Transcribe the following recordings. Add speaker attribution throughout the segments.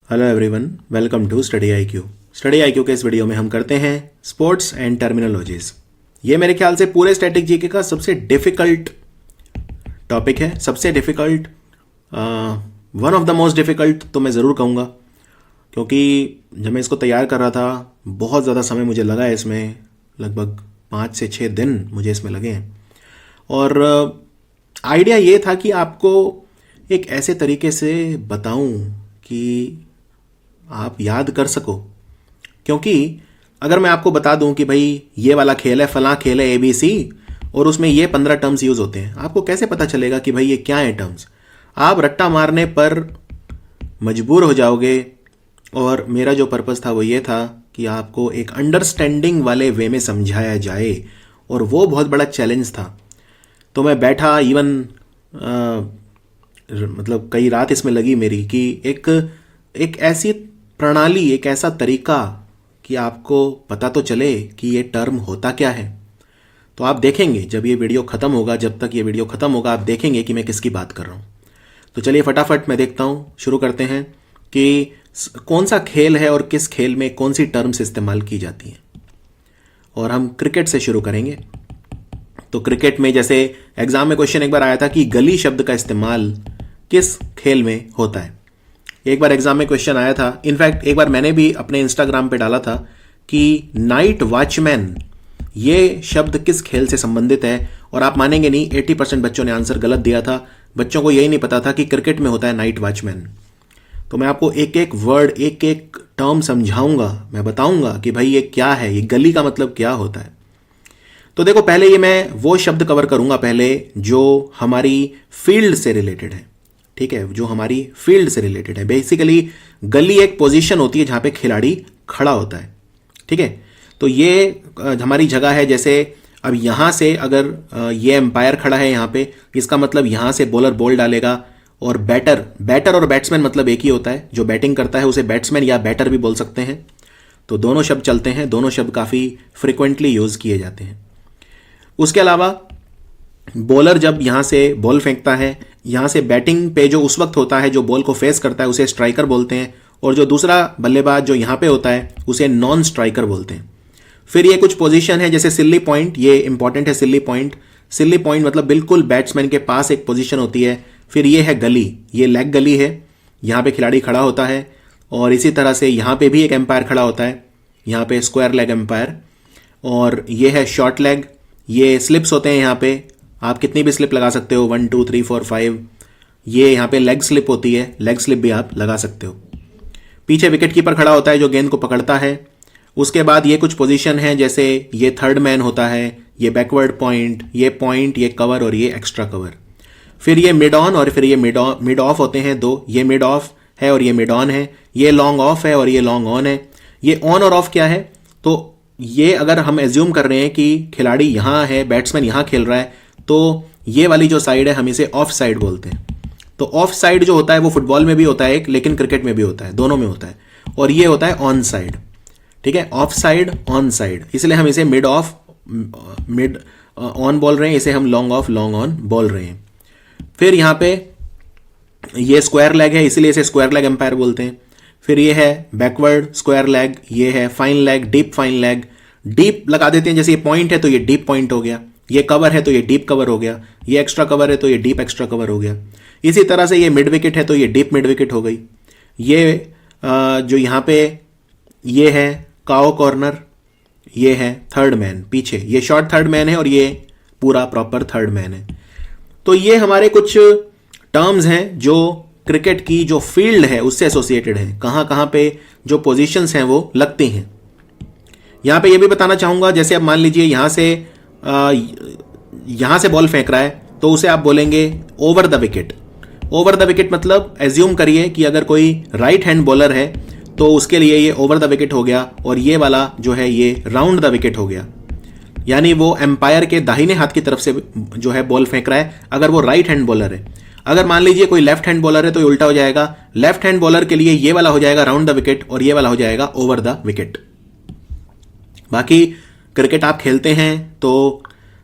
Speaker 1: Hello everyone, welcome to study IQ. Study IQ के इस video में हम करते हैं स्पोर्ट्स एंड टर्मिनोलॉजीज। ये मेरे ख्याल से पूरे स्टैटिक जीके का सबसे डिफिकल्ट टॉपिक है, सबसे difficult, one of the most difficult तो मैं ज़रूर कहूँगा, क्योंकि जब मैं इसको तैयार कर रहा था बहुत ज़्यादा समय मुझे लगा है इसमें, लगभग 5 से 6 दिन मुझे इसमें लगे हैं। और आइडिया ये था कि आपको एक ऐसे तरीके से बताऊं कि आप याद कर सको, क्योंकि अगर मैं आपको बता दूं कि भाई ये वाला खेल है, फलां खेल है ABC, और उसमें ये 15 टर्म्स यूज़ होते हैं, आपको कैसे पता चलेगा कि भाई ये क्या है टर्म्स? आप रट्टा मारने पर मजबूर हो जाओगे। और मेरा जो पर्पज़ था वो ये था कि आपको एक अंडरस्टैंडिंग वाले वे में समझाया जाए, और वो बहुत बड़ा चैलेंज था। तो मैं बैठा, इवन मतलब कई रात इसमें लगी मेरी कि एक ऐसी प्रणाली, एक ऐसा तरीका कि आपको पता तो चले कि ये टर्म होता क्या है। तो आप देखेंगे जब ये वीडियो ख़त्म होगा, जब तक ये वीडियो ख़त्म होगा, आप देखेंगे कि मैं किसकी बात कर रहा हूँ। तो चलिए फटाफट मैं देखता हूँ, शुरू करते हैं कि कौन सा खेल है और किस खेल में कौन सी टर्म्स इस्तेमाल की जाती हैं। और हम क्रिकेट से शुरू करेंगे। तो क्रिकेट में जैसे एग्जाम में क्वेश्चन एक बार आया था कि गली शब्द का इस्तेमाल किस खेल में होता है। एक बार एग्जाम में क्वेश्चन आया था, इनफैक्ट एक बार मैंने भी अपने इंस्टाग्राम पे डाला था कि नाइट वॉचमैन ये शब्द किस खेल से संबंधित है, और आप मानेंगे नहीं 80% बच्चों ने आंसर गलत दिया था। बच्चों को यही नहीं पता था कि क्रिकेट में होता है नाइट वॉचमैन। तो मैं आपको एक एक वर्ड, एक एक टर्म समझाऊंगा, मैं बताऊंगा कि भाई ये क्या है, ये गली का मतलब क्या होता है। तो देखो, पहले ये मैं वो शब्द कवर करूंगा पहले जो हमारी फील्ड से रिलेटेड है, ठीक है, जो हमारी फील्ड से रिलेटेड है। बेसिकली गली एक पोजीशन होती है जहां पे खिलाड़ी खड़ा होता है, ठीक है। तो ये हमारी जगह है। जैसे अब यहां से अगर ये एम्पायर खड़ा है यहां पे, इसका मतलब यहां से बॉलर बॉल डालेगा, और बैटर और बैट्समैन मतलब एक ही होता है। जो बैटिंग करता है उसे बैट्समैन या बैटर भी बोल सकते हैं। तो दोनों शब्द चलते हैं, दोनों शब्द काफ़ी फ्रिक्वेंटली यूज़ किए जाते हैं। उसके अलावा बॉलर जब यहां से बॉल फेंकता है, यहां से बैटिंग पे जो उस वक्त होता है, जो बॉल को फेस करता है, उसे स्ट्राइकर बोलते हैं, और जो दूसरा बल्लेबाज जो यहां पे होता है उसे नॉन स्ट्राइकर बोलते हैं। फिर ये कुछ पोजीशन है, जैसे सिल्ली पॉइंट, ये इंपॉर्टेंट है। सिल्ली पॉइंट मतलब बिल्कुल बैट्समैन के पास एक पोजीशन होती है। फिर ये है गली, ये लेग गली है, यहाँ पे खिलाड़ी खड़ा होता है। और इसी तरह से यहाँ पे भी एक एम्पायर खड़ा होता है, यहाँ पे स्क्वायर लेग एम्पायर। और ये है शॉर्ट लेग, ये स्लिप्स होते हैं, यहाँ पे आप कितनी भी स्लिप लगा सकते हो, 1 2 3 4 5। ये यहाँ पे लेग स्लिप होती है, लेग स्लिप भी आप लगा सकते हो। पीछे विकेट कीपर खड़ा होता है जो गेंद को पकड़ता है। उसके बाद ये कुछ पोजीशन है, जैसे ये थर्ड मैन होता है, ये बैकवर्ड पॉइंट, ये कवर और ये एक्स्ट्रा कवर। फिर ये मिड ऑन और फिर ये मिड ऑफ होते हैं दो, ये मिड ऑफ है और ये मिड ऑन है। ये लॉन्ग ऑफ है और ये लॉन्ग ऑन है। ये ऑन और ऑफ क्या है? तो ये अगर हम एज्यूम कर रहे हैं कि खिलाड़ी यहाँ है, बैट्समैन यहाँ खेल रहा है, तो ये वाली जो साइड है हम इसे ऑफ साइड बोलते हैं। तो ऑफ साइड जो होता है वो फुटबॉल में भी होता है एक, लेकिन क्रिकेट में भी होता है, दोनों में होता है। और ये होता है ऑन साइड, ठीक है, ऑफ साइड ऑन साइड, इसलिए हम इसे मिड ऑफ मिड ऑन बोल रहे हैं, इसे हम लॉन्ग ऑफ लॉन्ग ऑन बोल रहे हैं। फिर यहाँ पे ये स्क्वायर लेग है, इसलिए इसे स्क्वायर लेग एम्पायर बोलते हैं। फिर ये है बैकवर्ड स्क्वायर लेग, ये है fine leg, deep fine leg. Deep लगा देते हैं, जैसे ये पॉइंट है तो ये डीप पॉइंट हो गया, ये कवर है तो ये डीप कवर हो गया, ये एक्स्ट्रा कवर है तो ये डीप एक्स्ट्रा कवर हो गया। इसी तरह से ये मिड विकेट है तो ये डीप मिड विकेट हो गई। ये जो यहाँ पे ये है काओ कॉर्नर, ये है थर्ड मैन, पीछे ये शॉर्ट थर्ड मैन है और ये पूरा प्रॉपर थर्ड मैन है। तो ये हमारे कुछ टर्म्स हैं जो क्रिकेट की जो फील्ड है उससे एसोसिएटेड है, कहाँ कहाँ पे जो पोजीशंस हैं वो लगती हैं। यहाँ पे ये भी बताना चाहूँगा, जैसे अब मान लीजिए यहाँ से बॉल फेंक रहा है तो उसे आप बोलेंगे over the wicket. Over the wicket मतलब एज्यूम करिए कि अगर कोई राइट हैंड बॉलर है तो उसके लिए ये ओवर द विकेट हो गया, और ये वाला जो है ये राउंड द विकेट हो गया। यानी वो एम्पायर के दाहिने हाथ की तरफ से जो है बॉल फेंक रहा है, अगर वो राइट हैंड बॉलर है। अगर मान लीजिए कोई लेफ्ट हैंड बॉलर है तो ये उल्टा हो जाएगा, लेफ्ट हैंड बॉलर के लिए ये वाला हो जाएगा राउंड द विकेट और ये वाला हो जाएगा ओवर द विकेट। बाकी क्रिकेट आप खेलते हैं तो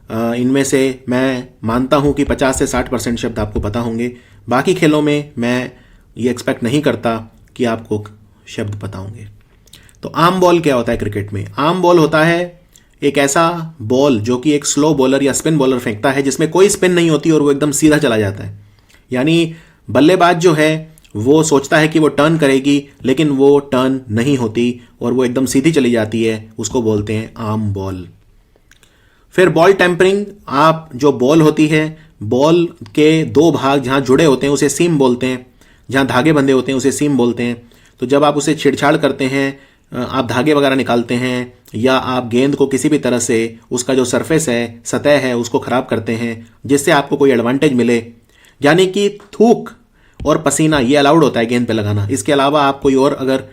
Speaker 1: इनमें से मैं मानता हूं कि 50 से 60% शब्द आपको पता होंगे। बाकी खेलों में मैं ये एक्सपेक्ट नहीं करता कि आपको शब्द पता होंगे। तो आर्म बॉल क्या होता है क्रिकेट में? आर्म बॉल होता है एक ऐसा बॉल जो कि एक स्लो बॉलर या स्पिन बॉलर फेंकता है, जिसमें कोई स्पिन नहीं होती और वो एकदम सीधा चला जाता है। यानी बल्लेबाज जो है वो सोचता है कि वो टर्न करेगी, लेकिन वो टर्न नहीं होती और वो एकदम सीधी चली जाती है, उसको बोलते हैं आर्म बॉल। फिर बॉल टेम्परिंग, आप जो बॉल होती है, बॉल के दो भाग जहां जुड़े होते हैं उसे सीम बोलते हैं, जहां धागे बंधे होते हैं उसे सीम बोलते हैं। तो जब आप उसे छेड़छाड़ करते हैं, आप धागे वगैरह निकालते हैं या आप गेंद को किसी भी तरह से उसका जो सरफेस है, सतह है, उसको खराब करते हैं जिससे आपको कोई एडवांटेज मिले, यानी कि थूक और पसीना ये अलाउड होता है गेंद पे लगाना। इसके अलावा आप कोई और अगर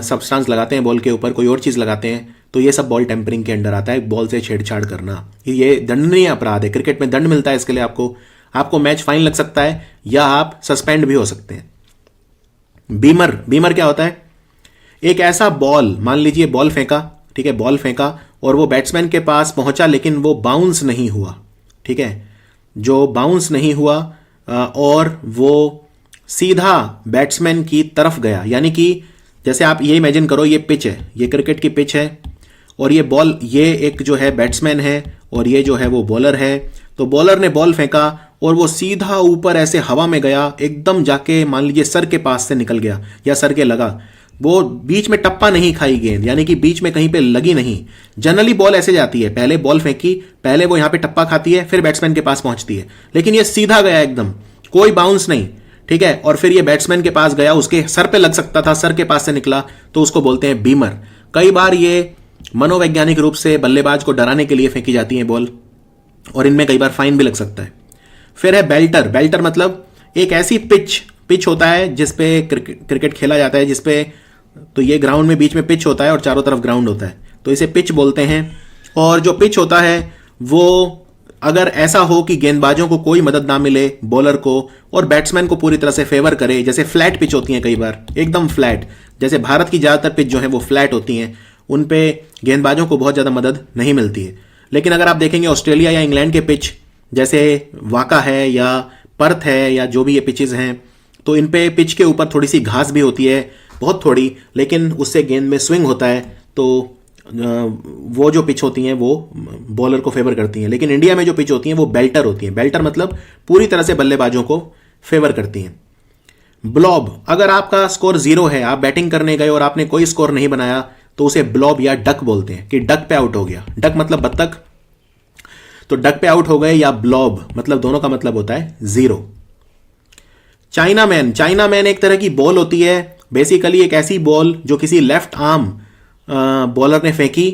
Speaker 1: सब्सटेंस लगाते हैं बॉल के ऊपर, कोई और चीज़ लगाते हैं, तो ये सब बॉल टेम्परिंग के अंडर आता है। बॉल से छेड़छाड़ करना ये दंडनीय अपराध है। क्रिकेट में दंड मिलता है इसके लिए, आपको मैच फाइन लग सकता है या आप सस्पेंड भी हो सकते हैं। बीमर क्या होता है? एक ऐसा बॉल, मान लीजिए बॉल फेंका, ठीक है, बॉल फेंका और वो बैट्समैन के पास पहुंचा लेकिन वो बाउंस नहीं हुआ, ठीक है, जो बाउंस नहीं हुआ और वो सीधा बैट्समैन की तरफ गया। यानी कि जैसे आप ये इमेजिन करो, ये पिच है, ये क्रिकेट की पिच है और ये बॉल, ये एक जो है बैट्समैन है और ये जो है वो बॉलर है। तो बॉलर ने बॉल फेंका और वो सीधा ऊपर ऐसे हवा में गया, एकदम जाके मान लीजिए सर के पास से निकल गया या सर के लगा। वो बीच में टप्पा नहीं खाई गेंद, यानी कि बीच में कहीं पे लगी नहीं। जनरली बॉल ऐसे जाती है, पहले बॉल फेंकी, पहले वो यहां पे टप्पा खाती है, फिर बैट्समैन के पास पहुंचती है, लेकिन ये सीधा गया एकदम, कोई बाउंस नहीं, ठीक है, और फिर ये बैट्समैन के पास गया, उसके सर पे लग सकता था, सर के पास से निकला, तो उसको बोलते हैं बीमर। कई बार ये मनोवैज्ञानिक रूप से बल्लेबाज को डराने के लिए फेंकी जाती है बॉल, और इनमें कई बार फाइन भी लग सकता है। फिर है बेल्टर मतलब एक ऐसी पिच होता है जिसपे क्रिकेट खेला जाता है, जिसपे, तो ये ग्राउंड में बीच में पिच होता है और चारों तरफ ग्राउंड होता है, तो इसे पिच बोलते हैं। और जो पिच होता है वो अगर ऐसा हो कि गेंदबाजों को कोई मदद ना मिले, बॉलर को और बैट्समैन को पूरी तरह से फेवर करे, जैसे फ्लैट पिच होती हैं कई बार, एकदम फ्लैट, जैसे भारत की ज्यादातर पिच जो है वो फ्लैट होती हैं, उन पे गेंदबाजों को बहुत ज्यादा मदद नहीं मिलती है। लेकिन अगर आप देखेंगे ऑस्ट्रेलिया या इंग्लैंड के पिच, जैसे वाका है या पर्थ है या जो भी ये पिचेस हैं, तो इन पे पिच के ऊपर थोड़ी सी घास भी होती है, बहुत थोड़ी, लेकिन उससे गेंद में स्विंग होता है, तो वो जो पिच होती हैं वो बॉलर को फेवर करती हैं। लेकिन इंडिया में जो पिच होती हैं वो बेल्टर होती हैं। बेल्टर मतलब पूरी तरह से बल्लेबाजों को फेवर करती हैं। ब्लॉब, अगर आपका स्कोर 0 है, आप बैटिंग करने गए और आपने कोई स्कोर नहीं बनाया, तो उसे ब्लॉब या डक बोलते हैं कि डक पे आउट हो गया। डक मतलब बत्तख, तो डक पे आउट हो गए, या ब्लॉब मतलब दोनों का मतलब होता है 0। चाइना मैन एक तरह की बॉल होती है, बेसिकली एक ऐसी बॉल जो किसी लेफ्ट आर्म बॉलर ने फेंकी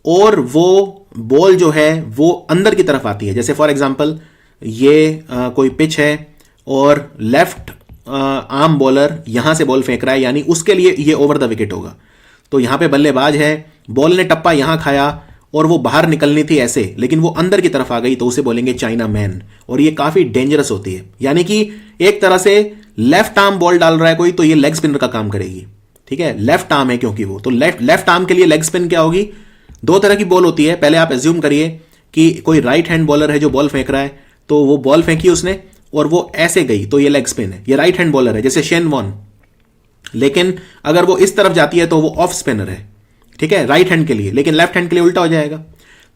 Speaker 1: और वो बॉल जो है वो अंदर की तरफ आती है। जैसे फॉर एग्जांपल ये कोई पिच है और लेफ्ट आर्म बॉलर यहां से बॉल फेंक रहा है, यानी उसके लिए ये ओवर द विकेट होगा। तो यहां पे बल्लेबाज है, बॉल ने टप्पा यहां खाया और वो बाहर निकलनी थी ऐसे, लेकिन वो अंदर की तरफ आ गई, तो उसे बोलेंगे चाइना मैन, और ये काफी डेंजरस होती है। यानी कि एक तरह से लेफ्ट आर्म बॉल डाल रहा है कोई, तो ये लेग स्पिनर का काम करेगी, ठीक है, लेफ्ट आर्म है क्योंकि वो, तो लेफ्ट आर्म के लिए लेग स्पिन क्या होगी? 2 तरह की बॉल होती है। पहले आप एज्यूम करिए कि कोई राइट हैंड बॉलर है जो बॉल फेंक रहा है, तो वो बॉल फेंकी उसने और वो ऐसे गई, तो ये लेग स्पिन है, ये राइट हैंड बॉलर है जैसे शेन वॉर्न। लेकिन अगर वो इस तरफ जाती है तो वो ऑफ स्पिनर है, ठीक है, राइट हैंड के लिए, लेकिन लेफ्ट हैंड के लिए उल्टा हो जाएगा।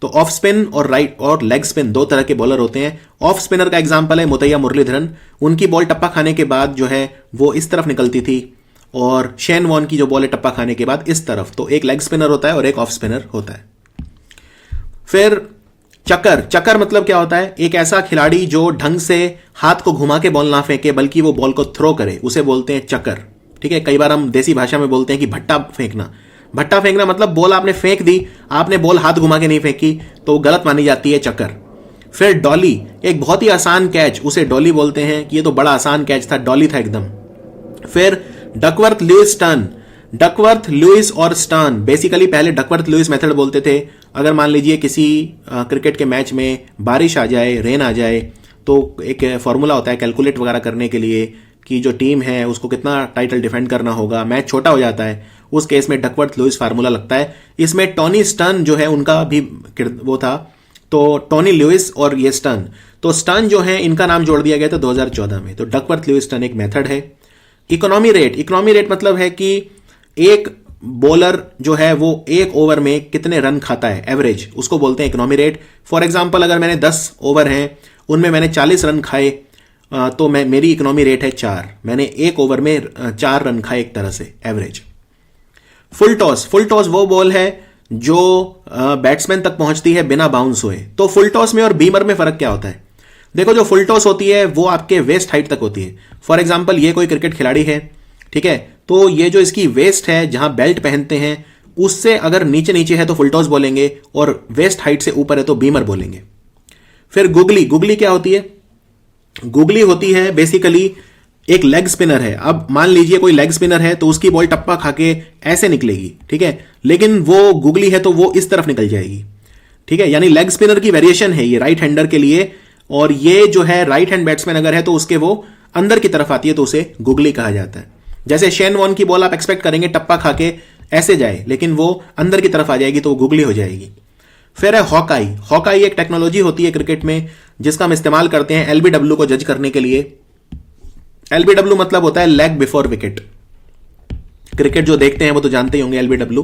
Speaker 1: तो ऑफ स्पिन और राइट और लेग स्पिन 2 तरह के बॉलर होते हैं। ऑफ स्पिनर का एग्जांपल है मुतैया मुरलीधरन, उनकी बॉल टप्पा खाने के बाद जो है वो इस तरफ निकलती थी, और शेन वॉर्न की जो बॉल है टप्पा खाने के बाद इस तरफ। तो एक लेग स्पिनर होता है और एक ऑफ स्पिनर होता है। फिर चक्कर मतलब क्या होता है? एक ऐसा खिलाड़ी जो ढंग से हाथ को घुमा के बॉल ना फेंके बल्कि वो बॉल को थ्रो करे, उसे बोलते हैं चक्कर, ठीक है। कई बार हम देसी भाषा में बोलते हैं कि भट्टा फेंकना मतलब बॉल आपने फेंक दी, आपने बॉल हाथ घुमा के नहीं फेंकी, तो गलत मानी जाती है चक्कर। फिर डॉली, एक बहुत ही आसान कैच, उसे डॉली बोलते हैं कि ये तो बड़ा आसान कैच था, डॉली था एकदम। फिर Duckworth Lewis Stern, Duckworth Lewis और स्टर्न, बेसिकली पहले डकवर्थ लुईस मेथड बोलते थे। अगर मान लीजिए किसी क्रिकेट के मैच में बारिश आ जाए, रेन आ जाए, तो एक फॉर्मूला होता है कैलकुलेट वगैरह करने के लिए कि जो टीम है उसको कितना टाइटल डिफेंड करना होगा, मैच छोटा हो जाता है, उस केस में डकवर्थ लुईस फार्मूला लगता है। इसमें टॉनी स्टर्न जो है उनका भी वो था, तो टॉनी लुईस और ये स्टर्न, तो स्टर्न जो है इनका नाम जोड़ दिया गया था 2014 में। तो डकवर्थ लुईस स्टर्न एक मेथड है। इकोनॉमी रेट मतलब है कि एक बॉलर जो है वो एक ओवर में कितने रन खाता है, एवरेज, उसको बोलते हैं इकोनॉमी रेट। फॉर एग्जांपल अगर मैंने 10 ओवर हैं, उनमें मैंने 40 रन खाए, तो मेरी इकोनॉमी रेट है 4। मैंने एक ओवर में 4 रन खाए एक तरह से, एवरेज। फुल टॉस वो बॉल है जो बैट्समैन तक पहुंचती है बिना बाउंस हुए। तो फुल टॉस में और बीमर में फर्क क्या होता है? देखो, जो फुल टॉस होती है वो आपके वेस्ट हाइट तक होती है। फॉर एग्जांपल ये कोई क्रिकेट खिलाड़ी है, ठीक है, तो ये जो इसकी वेस्ट है जहां बेल्ट पहनते हैं उससे अगर नीचे नीचे है तो फुल टॉस बोलेंगे, और वेस्ट हाइट से ऊपर है तो बीमर बोलेंगे। फिर गुगली क्या होती है? गुगली होती है बेसिकली एक लेग स्पिनर है। अब मान लीजिए कोई लेग स्पिनर है तो उसकी बॉल टप्पा खा के ऐसे निकलेगी, ठीक है, लेकिन वो गुगली है तो वो इस तरफ निकल जाएगी, ठीक है। यानी लेग स्पिनर की वेरिएशन है ये राइट हैंडर के लिए, और ये जो है राइट हैंड बैट्समैन अगर है तो उसके वो अंदर की तरफ आती है तो उसे गुगली कहा जाता है। जैसे शेन वॉर्न की बॉल आप एक्सपेक्ट करेंगे टप्पा खा के ऐसे जाए, लेकिन वो अंदर की तरफ आ जाएगी तो वो गुगली हो जाएगी। फिर है हॉकाई एक टेक्नोलॉजी होती है क्रिकेट में जिसका हम इस्तेमाल करते हैं एलबीडब्ल्यू को जज करने के लिए। एलबीडब्ल्यू मतलब होता है लेग बिफोर विकेट। क्रिकेट जो देखते हैं वो तो जानते ही होंगे एलबीडब्ल्यू।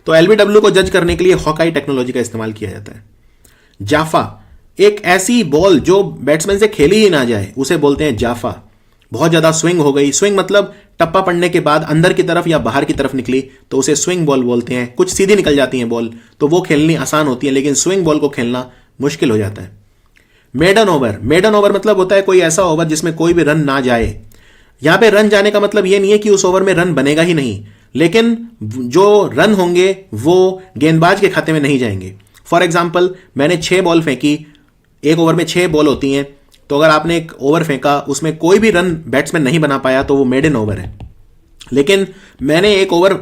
Speaker 1: तो एलबीडब्ल्यू को जज करने के लिए हॉकाई टेक्नोलॉजी का इस्तेमाल किया जाता है। जाफा, एक ऐसी बॉल जो बैट्समैन से खेली ही ना जाए उसे बोलते हैं जाफा। बहुत ज्यादा स्विंग हो गई, स्विंग मतलब टप्पा पड़ने के बाद अंदर की तरफ या बाहर की तरफ निकली तो उसे स्विंग बॉल बोलते हैं। कुछ सीधी निकल जाती है बॉल तो वो खेलनी आसान होती है, लेकिन स्विंग बॉल को खेलना मुश्किल हो जाता है। मेडन ओवर मतलब होता है कोई ऐसा ओवर जिसमें कोई भी रन ना जाए। यहां पे रन जाने का मतलब यह नहीं है कि उस ओवर में रन बनेगा ही नहीं, लेकिन जो रन होंगे वो गेंदबाज के खाते में नहीं जाएंगे। फॉर एग्जाम्पल मैंने 6 बॉल फेंकी, एक ओवर में 6 बॉल होती हैं, तो अगर आपने एक ओवर फेंका उसमें कोई भी रन बैट्समैन नहीं बना पाया तो वो मेडन ओवर है। लेकिन मैंने एक ओवर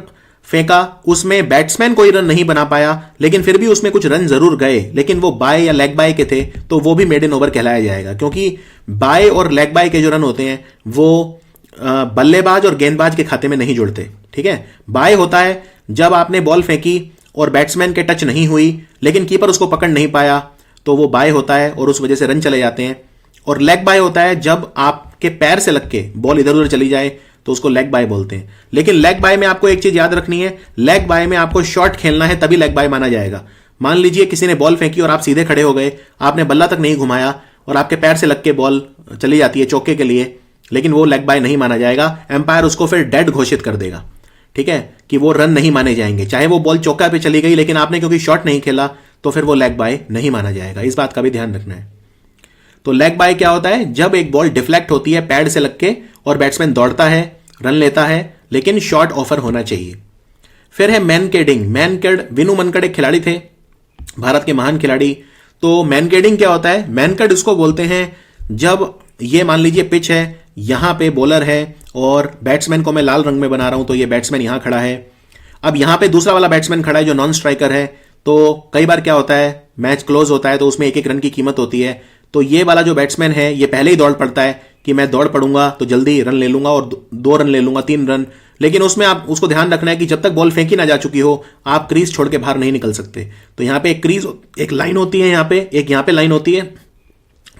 Speaker 1: फेंका उसमें बैट्समैन कोई रन नहीं बना पाया, लेकिन फिर भी उसमें कुछ रन जरूर गए, लेकिन वो बाय या लेग बाय के थे, तो वो भी मेडन ओवर कहलाया जाएगा, क्योंकि बाय और लेग बाय के जो रन होते हैं वो बल्लेबाज और गेंदबाज के खाते में नहीं जुड़ते, ठीक है। बाय होता है जब आपने बॉल फेंकी और बैट्समैन के टच नहीं हुई लेकिन कीपर उसको पकड़ नहीं पाया तो वो बाय होता है और उस वजह से रन चले जाते हैं। और लेग बाय होता है जब आपके पैर से लग के बॉल इधर उधर चली जाए तो उसको लेग बाय बोलते हैं। लेकिन लेग बाय में आपको एक चीज याद रखनी है, लेग बाय में आपको शॉट खेलना है तभी लेग बाय माना जाएगा। मान लीजिए किसी ने बॉल फेंकी और आप सीधे खड़े हो गए, आपने बल्ला तक नहीं घुमाया और आपके पैर से लग के बॉल चली जाती है चौके के लिए, लेकिन वो लेग बाय नहीं माना जाएगा। एम्पायर उसको फिर डेड घोषित कर देगा, ठीक है, कि वो रन नहीं माने जाएंगे। चाहे वो बॉल चौका पे चली गई लेकिन आपने क्योंकि शॉट नहीं खेला तो फिर वो लेग बाय नहीं माना जाएगा। इस बात का भी ध्यान रखना है। तो लेग बाय क्या होता है? जब एक बॉल डिफ्लेक्ट होती है पैड से लग के और बैट्समैन दौड़ता है, रन लेता है, लेकिन शॉट ऑफर होना चाहिए। फिर है मैनकेड। विनू मनकड़ एक खिलाड़ी थे, भारत के महान खिलाड़ी। तो मैनकेडिंग क्या होता है? मैनकेड उसको बोलते हैं जब ये मान लीजिए पिच है, यहां पे बॉलर है और बैट्समैन को मैं लाल रंग में बना रहा हूं, तो ये बैट्समैन यहां खड़ा है। अब यहां पे दूसरा वाला बैट्समैन खड़ा है जो नॉन स्ट्राइकर है। तो कई बार क्या होता है, मैच क्लोज होता है तो उसमें 1-1 रन की कीमत होती है। तो ये वाला जो बैट्समैन है ये पहले ही दौड़ पड़ता है कि मैं दौड़ पड़ूंगा तो जल्दी रन ले लूंगा और 2 रन ले लूंगा, 3 रन। लेकिन उसमें आप उसको ध्यान रखना है कि जब तक बॉल फेंकी ना जा चुकी हो आप क्रीज छोड़ के बाहर नहीं निकल सकते। तो यहां पे एक लाइन होती है, यहां पे लाइन होती है।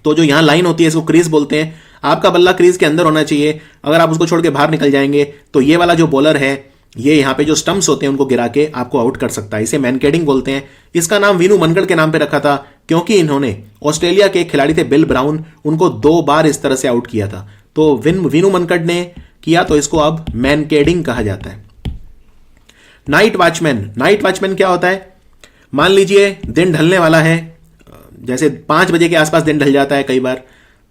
Speaker 1: तो जो यहां लाइन होती है इसको क्रीज बोलते हैं। आपका बल्ला क्रीज के अंदर होना चाहिए। अगर आप उसको छोड़ के बाहर निकल जाएंगे तो ये वाला जो बॉलर है ये यहाँ पे जो स्टंप्स होते हैं उनको गिरा के आपको आउट कर सकता है। इसे मैनकेडिंग बोलते हैं। इसका नाम विनू मनकड़ के नाम पे रखा था क्योंकि इन्होंने ऑस्ट्रेलिया के एक खिलाड़ी थे बिल ब्राउन, उनको 2 बार इस तरह से आउट किया था। तो विनू मनकड़ ने किया तो इसको अब मैनकेडिंग कहा जाता है। नाइट वॉचमैन क्या होता है? मान लीजिए दिन ढलने वाला है, जैसे 5 बजे के आसपास दिन ढल जाता है कई बार।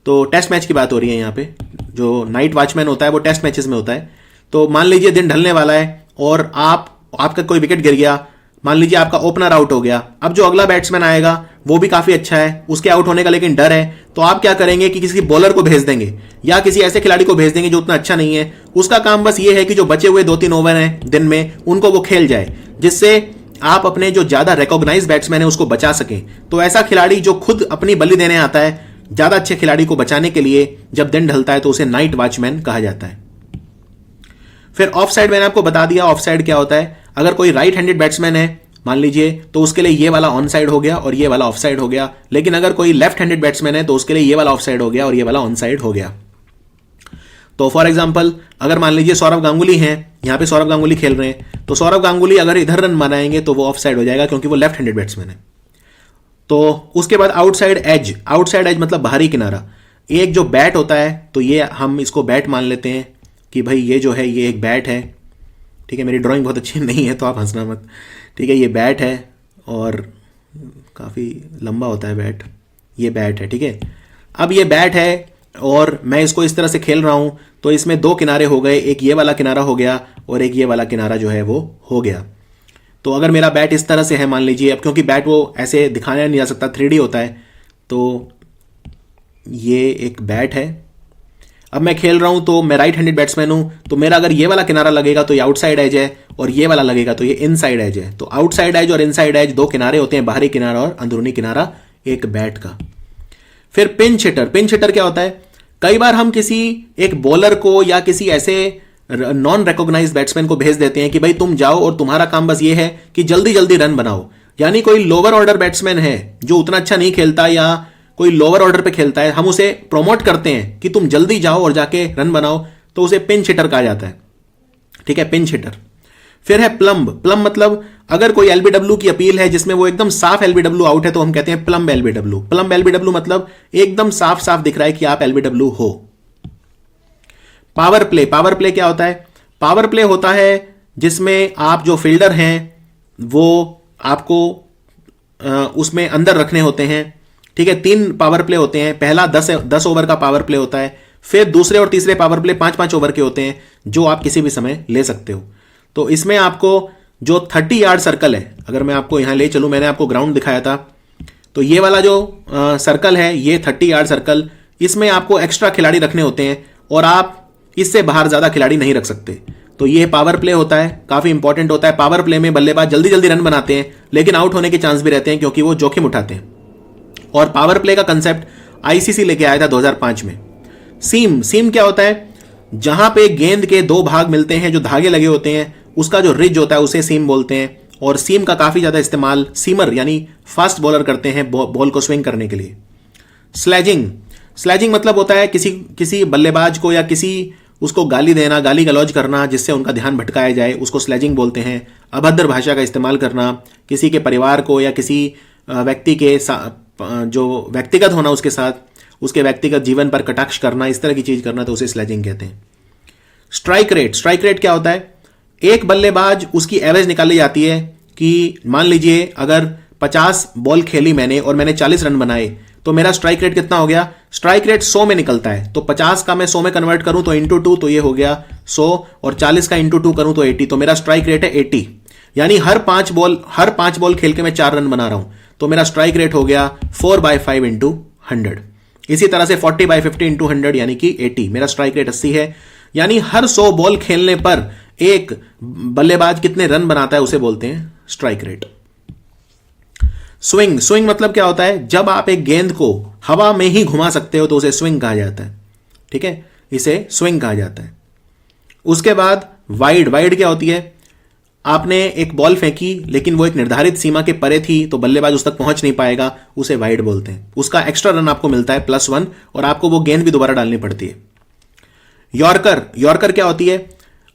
Speaker 1: तो टेस्ट मैच की बात हो रही है यहाँ पे। जो नाइट वॉचमैन होता है वो टेस्ट मैचेस में होता है। तो मान लीजिए दिन ढलने वाला है और आपका कोई विकेट गिर गया, मान लीजिए आपका ओपनर आउट हो गया। अब जो अगला बैट्समैन आएगा वो भी काफी अच्छा है, उसके आउट होने का लेकिन डर है। तो आप क्या करेंगे कि किसी बॉलर को भेज देंगे या किसी ऐसे खिलाड़ी को भेज देंगे जो उतना अच्छा नहीं है। उसका काम बस ये है कि जो बचे हुए 2-3 ओवर हैं दिन में उनको वो खेल जाए, जिससे आप अपने जो ज्यादा रिकॉग्नाइज बैट्समैन है उसको बचा सकें। तो ऐसा खिलाड़ी जो खुद अपनी बलि देने आता है ज्यादा अच्छे खिलाड़ी को बचाने के लिए, जब दिन ढलता है तो उसे नाइट वॉचमैन कहा जाता है। फिर ऑफ साइड मैंने आपको बता दिया। ऑफ साइड क्या होता है? अगर कोई राइट हैंडेड बैट्समैन है मान लीजिए तो उसके लिए ये वाला ऑन साइड हो गया और ये वाला ऑफ साइड हो गया। लेकिन अगर कोई लेफ्ट हैंडेड बैट्समैन है तो उसके लिए ये वाला ऑफ साइड हो गया और ये वाला ऑन साइड हो गया। तो फॉर एग्जांपल अगर मान लीजिए सौरव गांगुली हैं, यहाँ पे सौरव गांगुली खेल रहे हैं, तो सौरव गांगुली अगर इधर रन बनाएंगे तो वो ऑफ साइड हो जाएगा क्योंकि वो लेफ्ट हैंडेड बैट्समैन है। तो उसके बाद आउटसाइड एज, आउटसाइड एज मतलब बाहरी किनारा। एक जो बैट होता है तो ये हम इसको बैट मान लेते हैं कि भाई ये जो है ये एक बैट है, ठीक है। मेरी ड्राइंग बहुत अच्छी नहीं है तो आप हंसना मत, ठीक है। ये बैट है और काफ़ी लंबा होता है बैट, ये बैट है, ठीक है। अब ये बैट है और मैं इसको इस तरह से खेल रहा हूँ, तो इसमें दो किनारे हो गए, एक ये वाला किनारा हो गया और एक ये वाला किनारा जो है वो हो गया। तो अगर मेरा बैट इस तरह से है मान लीजिए, अब क्योंकि बैट वो ऐसे दिखाया नहीं जा सकता, 3D होता है, तो ये एक बैट है। अब मैं खेल रहा हूं तो मैं राइट हैंडेड बैट्समैन हूं, तो मेरा अगर ये वाला किनारा लगेगा तो ये आउटसाइड एज है और ये वाला लगेगा तो ये इनसाइड एज है। तो आउटसाइड एज और इनसाइड एज दो किनारे होते हैं, बाहरी किनारा और अंदरूनी किनारा एक बैट का। फिर पिंच हिटर, पिंच हिटर क्या होता है? कई बार हम किसी एक बॉलर को या किसी ऐसे नॉन रिकॉग्नाइज्ड बैट्समैन को भेज देते हैं कि भाई तुम जाओ और तुम्हारा काम बस ये है कि जल्दी जल्दी रन बनाओ। यानी कोई लोअर ऑर्डर बैट्समैन है जो उतना अच्छा नहीं खेलता या कोई लोअर ऑर्डर पे खेलता है, हम उसे प्रोमोट करते हैं कि तुम जल्दी जाओ और जाके रन बनाओ, तो उसे पिंच हिटर कहा जाता है, ठीक है, पिंच हिटर। फिर है प्लम्ब, प्लम्ब मतलब अगर कोई एलबीडब्ल्यू की अपील है जिसमें वो एकदम साफ एलबीडब्ल्यू आउट है तो हम कहते हैं प्लम्ब एलबीडब्ल्यू। प्लम्ब एलबीडब्ल्यू मतलब एकदम साफ साफ दिख रहा है कि आप एलबीडब्ल्यू हो। पावर प्ले, पावर प्ले क्या होता है? पावर प्ले होता है जिसमें आप जो फील्डर हैं वो आपको उसमें अंदर रखने होते हैं, ठीक है। 3 पावर प्ले होते हैं, पहला 10 ओवर का पावर प्ले होता है, फिर दूसरे और तीसरे पावर प्ले 5-5 ओवर के होते हैं जो आप किसी भी समय ले सकते हो। तो इसमें आपको जो 30 यार्ड सर्कल है, अगर मैं आपको यहां ले चलूं, मैंने आपको ग्राउंड दिखाया था, तो ये वाला जो सर्कल है ये 30 यार्ड सर्कल, इसमें आपको एक्स्ट्रा खिलाड़ी रखने होते हैं और आप इससे बाहर ज्यादा खिलाड़ी नहीं रख सकते। तो ये पावर प्ले होता है, काफी इंपॉर्टेंट होता है। पावर प्ले में बल्लेबाज जल्दी जल्दी रन बनाते हैं लेकिन आउट होने के चांस भी रहते हैं क्योंकि वो जोखिम उठाते हैं। और पावर प्ले का कंसेप्ट आईसीसी लेके आया था 2005 में। सीम, सीम क्या होता है? जहां पे गेंद के 2 भाग मिलते हैं, जो धागे लगे होते हैं, उसका जो रिज होता है उसे सीम बोलते हैं। और सीम का काफी ज्यादा इस्तेमाल सीमर यानी फास्ट बॉलर करते हैं बॉल को स्विंग करने के लिए। स्लेजिंग, स्लेजिंग मतलब होता है किसी बल्लेबाज को या किसी उसको गाली देना, गाली गलौज करना जिससे उनका ध्यान भटकाया जाए, उसको स्लेजिंग बोलते हैं। अभद्र भाषा का इस्तेमाल करना, किसी के परिवार को या किसी व्यक्ति के जो व्यक्तिगत होना उसके साथ, उसके व्यक्तिगत जीवन पर कटाक्ष करना, इस तरह की चीज करना, तो उसे स्लेजिंग कहते हैं। स्ट्राइक रेट, स्ट्राइक रेट क्या होता है? एक बल्लेबाज उसकी एवरेज निकाली जाती है कि मान लीजिए अगर 50 बॉल खेली मैंने और मैंने 40 रन बनाए तो मेरा स्ट्राइक रेट कितना हो गया? स्ट्राइक रेट 100 में निकलता है, तो 50 का मैं 100 में कन्वर्ट करूं तो इंटू 2 तो ये हो गया 100, और 40 का इंटू 2 करूं तो 80, तो मेरा स्ट्राइक रेट है 80। यानी हर 5 बॉल खेल के मैं 4 रन बना रहा हूं तो मेरा स्ट्राइक रेट हो गया 4/5 इंटू 100। इसी तरह से 40/50 इंटू 100 यानी कि 80, मेरा स्ट्राइक रेट 80 है। यानी हर 100 बॉल खेलने पर एक बल्लेबाज कितने रन बनाता है उसे बोलते हैं स्ट्राइक रेट। स्विंग, स्विंग मतलब क्या होता है? जब आप एक गेंद को हवा में ही घुमा सकते हो तो उसे स्विंग कहा जाता है, ठीक है, इसे स्विंग कहा जाता है। उसके बाद वाइड, वाइड क्या होती है? आपने एक बॉल फेंकी लेकिन वो एक निर्धारित सीमा के परे थी तो बल्लेबाज उस तक पहुंच नहीं पाएगा, उसे वाइड बोलते हैं। उसका एक्स्ट्रा रन आपको मिलता है +1 और आपको वो गेंद भी दोबारा डालनी पड़ती है। यॉर्कर, यॉर्कर क्या होती है?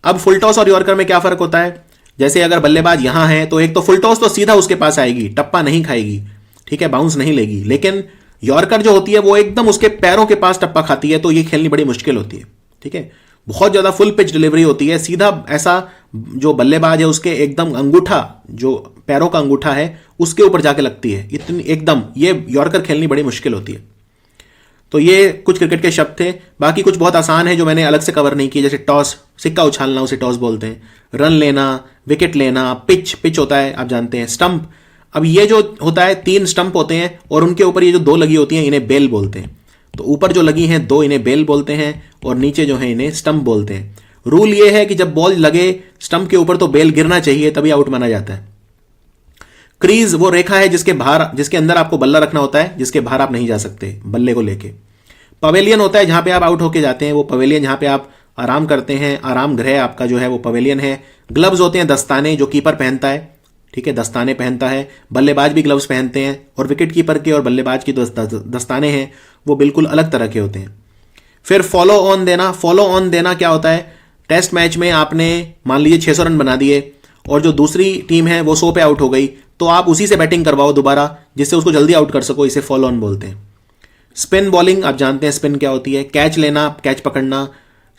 Speaker 1: अब फुल टॉस और यॉर्कर में क्या फर्क होता है? जैसे अगर बल्लेबाज यहां है तो एक तो फुल टॉस तो सीधा उसके पास आएगी, टप्पा नहीं खाएगी, ठीक है, बाउंस नहीं लेगी, लेकिन यॉर्कर जो होती है वो एकदम उसके पैरों के पास टप्पा खाती है, तो ये खेलनी बड़ी मुश्किल होती है, ठीक है। बहुत ज्यादा फुल पिच डिलीवरी होती है, सीधा ऐसा जो बल्लेबाज है उसके एकदम अंगूठा, जो पैरों का अंगूठा है उसके ऊपर जाके लगती है, इतनी एकदम, ये यॉर्कर खेलनी बड़ी मुश्किल होती है। तो ये कुछ क्रिकेट के शब्द थे, बाकी कुछ बहुत आसान है जो मैंने अलग से कवर नहीं किए, जैसे टॉस, सिक्का उछालना उसे टॉस बोलते हैं, रन लेना, विकेट लेना, पिच, पिच होता है आप जानते हैं, स्टंप। अब ये जो होता है 3 स्टंप होते हैं और उनके ऊपर ये जो 2 लगी होती हैं इन्हें बेल बोलते हैं। तो ऊपर जो लगी हैं 2 इन्हें बेल बोलते हैं और नीचे जो है इन्हें स्टंप बोलते हैं। रूल ये है कि जब बॉल लगे स्टंप के ऊपर तो बेल गिरना चाहिए, तभी आउट माना जाता है। क्रीज वो रेखा है जिसके अंदर आपको बल्ला रखना होता है, जिसके बाहर आप नहीं जा सकते बल्ले को लेके। पवेलियन होता है जहां पे आप आउट होके जाते हैं, वो पवेलियन जहां पे आप आराम करते हैं, आराम गृह आपका जो है वो पवेलियन है। ग्लव्स होते हैं दस्ताने जो कीपर पहनता है, ठीक है, दस्ताने पहनता है, बल्लेबाज भी ग्लव्स पहनते हैं, और विकेट कीपर के और बल्लेबाज की दस्ताने हैं वो बिल्कुल अलग तरह के होते हैं। फिर फॉलो ऑन देना। फॉलो ऑन देना क्या होता है, टेस्ट मैच में आपने मान लीजिए 600 रन बना दिए और जो दूसरी टीम है वो 100 पे आउट हो गई, तो आप उसी से बैटिंग करवाओ दोबारा, जिससे उसको जल्दी आउट कर सको, इसे फॉलो ऑन बोलते हैं। स्पिन बॉलिंग, आप जानते हैं स्पिन क्या होती है, कैच लेना, कैच पकड़ना।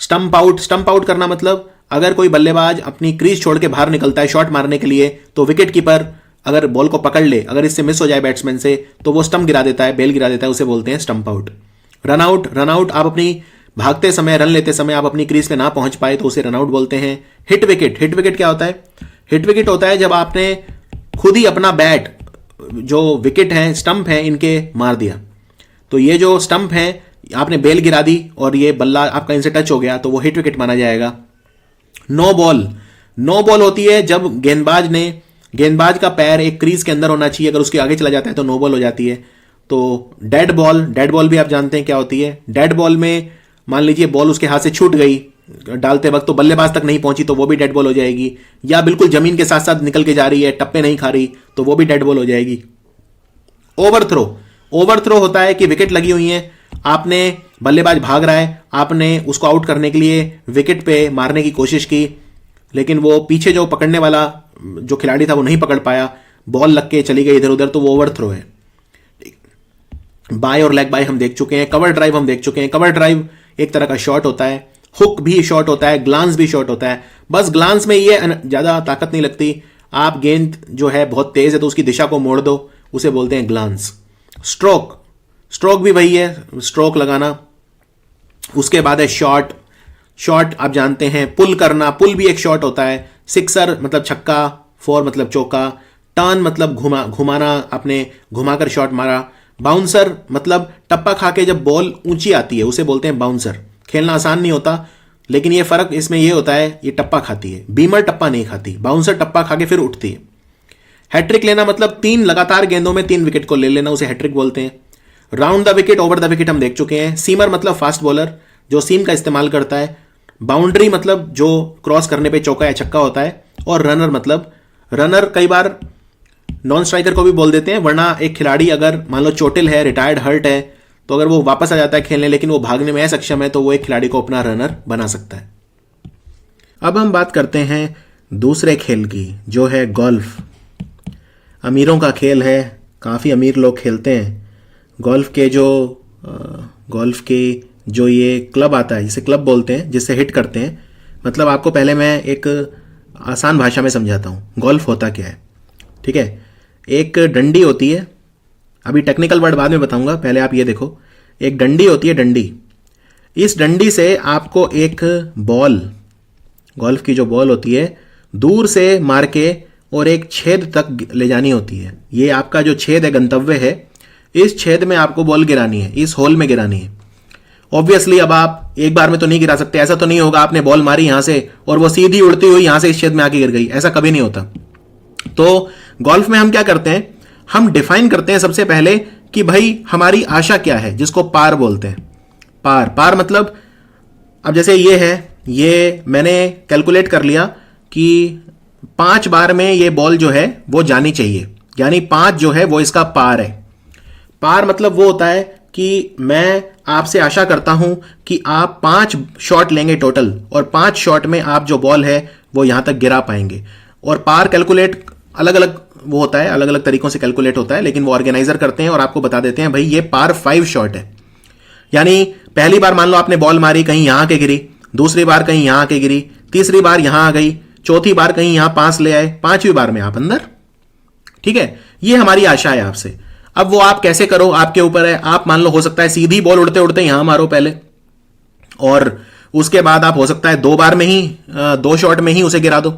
Speaker 1: स्टंप आउट, स्टंप आउट करना मतलब अगर कोई बल्लेबाज अपनी क्रीज छोड़ के बाहर निकलता है शॉट मारने के लिए, तो विकेट कीपर अगर बॉल को पकड़ ले, अगर इससे मिस हो जाए बैट्समैन से, तो वो स्टंप गिरा देता है, बेल गिरा देता है, उसे बोलते हैं stump out. Run out, run out आप अपनी भागते समय, रन लेते समय आप अपनी क्रीज पे ना पहुंच पाए तो उसे रन आउट बोलते हैं। हिट विकेट, हिट विकेट क्या होता है, हिट विकेट होता है जब आपने खुद ही अपना बैट, जो विकेट है, स्टंप है, इनके मार दिया। तो ये जो स्टंप है आपने बेल गिरा दी और ये बल्ला आपका इनसे टच हो गया, तो वो हिट विकेट माना जाएगा। नो बॉल, नो बॉल होती है जब गेंदबाज का पैर एक क्रीज के अंदर होना चाहिए, अगर उसके आगे चला जाता है तो नो बॉल हो जाती है। तो डेड बॉल, डेड बॉल भी आप जानते हैं क्या होती है। डेड बॉल में मान लीजिए बॉल उसके हाथ से छूट गई डालते वक्त, तो बल्लेबाज तक नहीं पहुंची, तो वो भी डेड बॉल हो जाएगी। या बिल्कुल जमीन के साथ साथ निकल के जा रही है, टप्पे नहीं खा रही, तो वो भी डेड बॉल हो जाएगी। ओवरथ्रो, ओवरथ्रो होता है कि विकेट लगी हुई है, आपने बल्लेबाज भाग रहा है, आपने उसको आउट करने के लिए विकेट पे मारने की कोशिश की, लेकिन वो पीछे जो पकड़ने वाला जो खिलाड़ी था वो नहीं पकड़ पाया, बॉल लग के चली गई इधर उधर, तो वो ओवरथ्रो है। बाय और लेग बाय हम देख चुके हैं, कवर ड्राइव हम देख चुके हैं। कवर ड्राइव एक तरह का शॉट होता है, हुक भी शॉट होता है, ग्लांस भी शॉट होता है। बस ग्लांस में ये ज्यादा ताकत नहीं लगती, आप गेंद जो है बहुत तेज है तो उसकी दिशा को मोड़ दो, उसे बोलते हैं ग्लांस। स्ट्रोक, स्ट्रोक भी वही है, स्ट्रोक लगाना। उसके बाद है शॉट, शॉट आप जानते हैं, पुल करना, पुल भी एक शॉट होता है। सिक्सर मतलब छक्का, फोर मतलब चौका, टर्न मतलब घुमाना, आपने घुमाकर शॉट मारा। बाउंसर मतलब टप्पा खा के जब बॉल ऊंची आती है उसे बोलते हैं बाउंसर। खेलना आसान नहीं होता, लेकिन ये फर्क इसमें ये होता है, ये टप्पा खाती है, बीमर टप्पा नहीं खाती, बाउंसर टप्पा खा के फिर उठती है। हैट्रिक लेना मतलब 3 लगातार गेंदों में 3 विकेट को ले लेना, उसे हैट्रिक बोलते हैं। Round the wicket, over the wicket हम देख चुके हैं। सीमर मतलब फास्ट बॉलर जो सीम का इस्तेमाल करता है। बाउंड्री मतलब जो क्रॉस करने पे चौका या छक्का होता है। और रनर मतलब, रनर कई बार नॉन स्ट्राइकर को भी बोल देते हैं, वरना एक खिलाड़ी अगर मान लो चोटिल है, रिटायर्ड, हर्ट है, तो अगर वो वापस आ जाता है खेलने लेकिन वो भागने में असक्षम है, तो वो एक खिलाड़ी को अपना रनर बना सकता है। अब हम बात करते हैं दूसरे खेल की, जो है गोल्फ। अमीरों का खेल है, काफ़ी अमीर लोग खेलते हैं। गोल्फ के जो ये क्लब आता है, जिसे क्लब बोलते हैं, जिससे हिट करते हैं, मतलब आपको पहले मैं एक आसान भाषा में समझाता हूँ गोल्फ होता क्या है। ठीक है, एक डंडी होती है, अभी टेक्निकल वर्ड बाद में बताऊंगा, पहले आप ये देखो। एक डंडी होती है, डंडी। इस डंडी से आपको एक बॉल, गोल्फ की जो बॉल होती है, दूर से मार के और एक छेद तक ले जानी होती है। ये आपका जो छेद है, गंतव्य है, इस छेद में आपको बॉल गिरानी है, इस होल में गिरानी है। ऑब्वियसली अब आप एक बार में तो नहीं गिरा सकते, ऐसा तो नहीं होगा आपने बॉल मारी यहां से और वो सीधी उड़ती हुई यहां से इस छेद में आके गिर गई, ऐसा कभी नहीं होता। तो गोल्फ में हम क्या करते हैं, हम डिफाइन करते हैं सबसे पहले कि भाई हमारी आशा क्या है, जिसको पार बोलते हैं। पार, पार मतलब अब जैसे ये है, ये मैंने कैलकुलेट कर लिया कि 5 बार में ये बॉल जो है वो जानी चाहिए, यानी 5 जो है वो इसका पार है। पार मतलब वो होता है कि मैं आपसे आशा करता हूं कि आप 5 शॉट लेंगे टोटल, और 5 शॉट में आप जो बॉल है वो यहां तक गिरा पाएंगे। और पार कैलकुलेट अलग अलग वो होता है, अलग अलग तरीकों से कैलकुलेट होता है, लेकिन वो ऑर्गेनाइजर करते हैं और आपको बता देते हैं भाई ये पार 5 शॉट है। यानी पहली बार मान लो आपने बॉल मारी, कहीं यहां के गिरी, दूसरी बार कहीं यहां के गिरी, तीसरी बार यहां आ गई, चौथी बार कहीं यहां 5 ले आए, 5वीं बार में आप अंदर। ठीक है, ये हमारी आशा है आपसे। अब वो आप कैसे करो आपके ऊपर है। आप मान लो हो सकता है सीधी बॉल उड़ते उड़ते यहां मारो पहले, और उसके बाद आप हो सकता है 2 बार में ही 2 शॉट में ही उसे गिरा दो।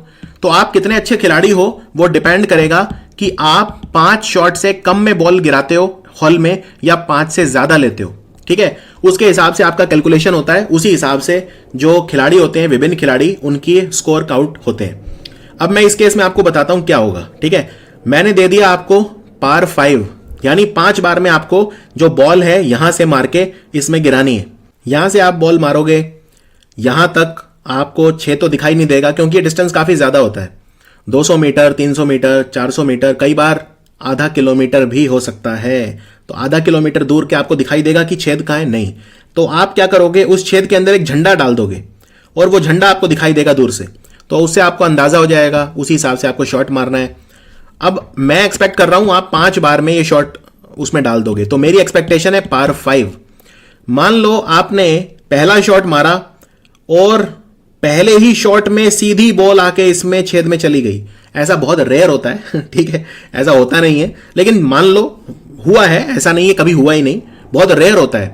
Speaker 1: तो आप कितने अच्छे खिलाड़ी हो वो डिपेंड करेगा कि आप 5 शॉट से कम में बॉल गिराते हो हॉल में या 5 से ज्यादा लेते हो। ठीक है, उसके हिसाब से आपका कैलकुलेशन होता है, उसी हिसाब से जो खिलाड़ी होते हैं, विभिन्न खिलाड़ी, उनकी स्कोर काउंट होते हैं। अब मैं इस केस में आपको बताता हूं क्या होगा। ठीक है, मैंने दे दिया आपको पार 5, यानी 5 बार में आपको जो बॉल है यहां से मार के इसमें गिरानी है। यहां से आप बॉल मारोगे, यहां तक आपको 6 तो दिखाई नहीं देगा क्योंकि ये डिस्टेंस काफी ज्यादा होता है, 200 मीटर, 300 मीटर, 400 मीटर, कई बार आधा किलोमीटर भी हो सकता है। तो आधा किलोमीटर दूर के आपको दिखाई देगा कि छेद कहां है, नहीं। तो आप क्या करोगे, उस छेद के अंदर एक झंडा डाल दोगे और वो झंडा आपको दिखाई देगा दूर से, तो उससे आपको अंदाजा हो जाएगा, उसी हिसाब से आपको शॉट मारना है। अब मैं एक्सपेक्ट कर रहा हूं आप 5 बार में ये शॉट उसमें डाल दोगे, तो मेरी एक्सपेक्टेशन है par 5। मान लो आपने पहला शॉट मारा और पहले ही शॉट में सीधी बॉल आके इसमें छेद में चली गई। ऐसा बहुत रेयर होता है ठीक है, ऐसा होता नहीं है, लेकिन मान लो हुआ है, ऐसा नहीं है कभी हुआ ही नहीं, बहुत रेयर होता है।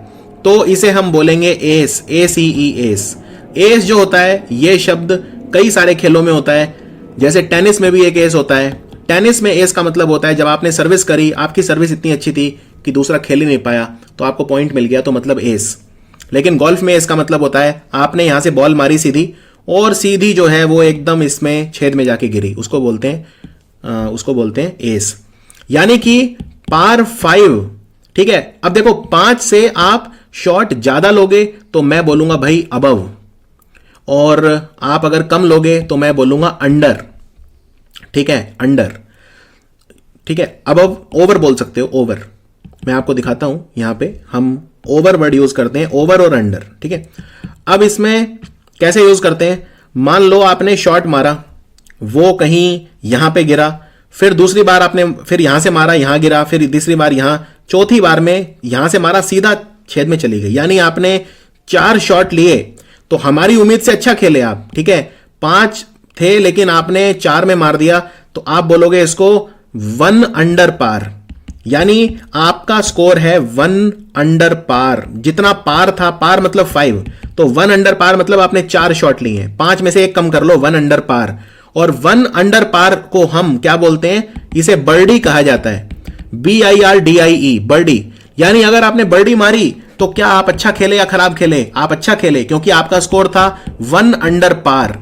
Speaker 1: तो इसे हम बोलेंगे एस, ACE, एस। एस जो होता है ये शब्द कई सारे खेलों में होता है, जैसे टेनिस में भी एक एस होता है। टेनिस में एस का मतलब होता है जब आपने सर्विस करी, आपकी सर्विस इतनी अच्छी थी कि दूसरा खेल ही नहीं पाया, तो आपको पॉइंट मिल गया, तो मतलब एस। लेकिन गोल्फ में एस का मतलब होता है आपने यहां से बॉल मारी सीधी और सीधी जो है वो एकदम इसमें छेद में जाके गिरी, उसको बोलते हैं एस, यानी कि par 5। ठीक है, अब देखो 5 से आप शॉट ज्यादा लोगे तो मैं बोलूंगा भाई अबव, और आप अगर कम लोगे तो मैं बोलूंगा अंडर। ठीक है, अंडर। ठीक है, अबव, ओवर बोल सकते हो, ओवर। मैं आपको दिखाता हूं, यहां पे हम ओवर वर्ड यूज करते हैं, ओवर और अंडर। ठीक है, अब इसमें कैसे यूज करते हैं, मान लो आपने शॉट मारा, वो कहीं यहां पे गिरा, फिर दूसरी बार आपने फिर यहां से मारा, यहां गिरा, फिर तीसरी बार यहां, चौथी बार में यहां से मारा, सीधा छेद में चली गई, यानी आपने 4 शॉट लिए। तो हमारी उम्मीद से अच्छा खेले आप। ठीक है, 5 थे लेकिन आपने 4 में मार दिया, तो आप बोलोगे इसको 1 अंडर पार, यानी आपका स्कोर है 1 अंडर पार। जितना पार था, पार मतलब 5, तो 1 अंडर पार मतलब आपने 4 शॉट लिए हैं, 5 में से एक कम कर लो, 1 अंडर पार। और 1 अंडर पार को हम क्या बोलते हैं, इसे बर्डी कहा जाता है, BIRDIE, बर्डी। यानी अगर आपने बर्डी मारी तो क्या आप अच्छा खेले या खराब खेले, आप अच्छा खेले, क्योंकि आपका स्कोर था 1 अंडर पार।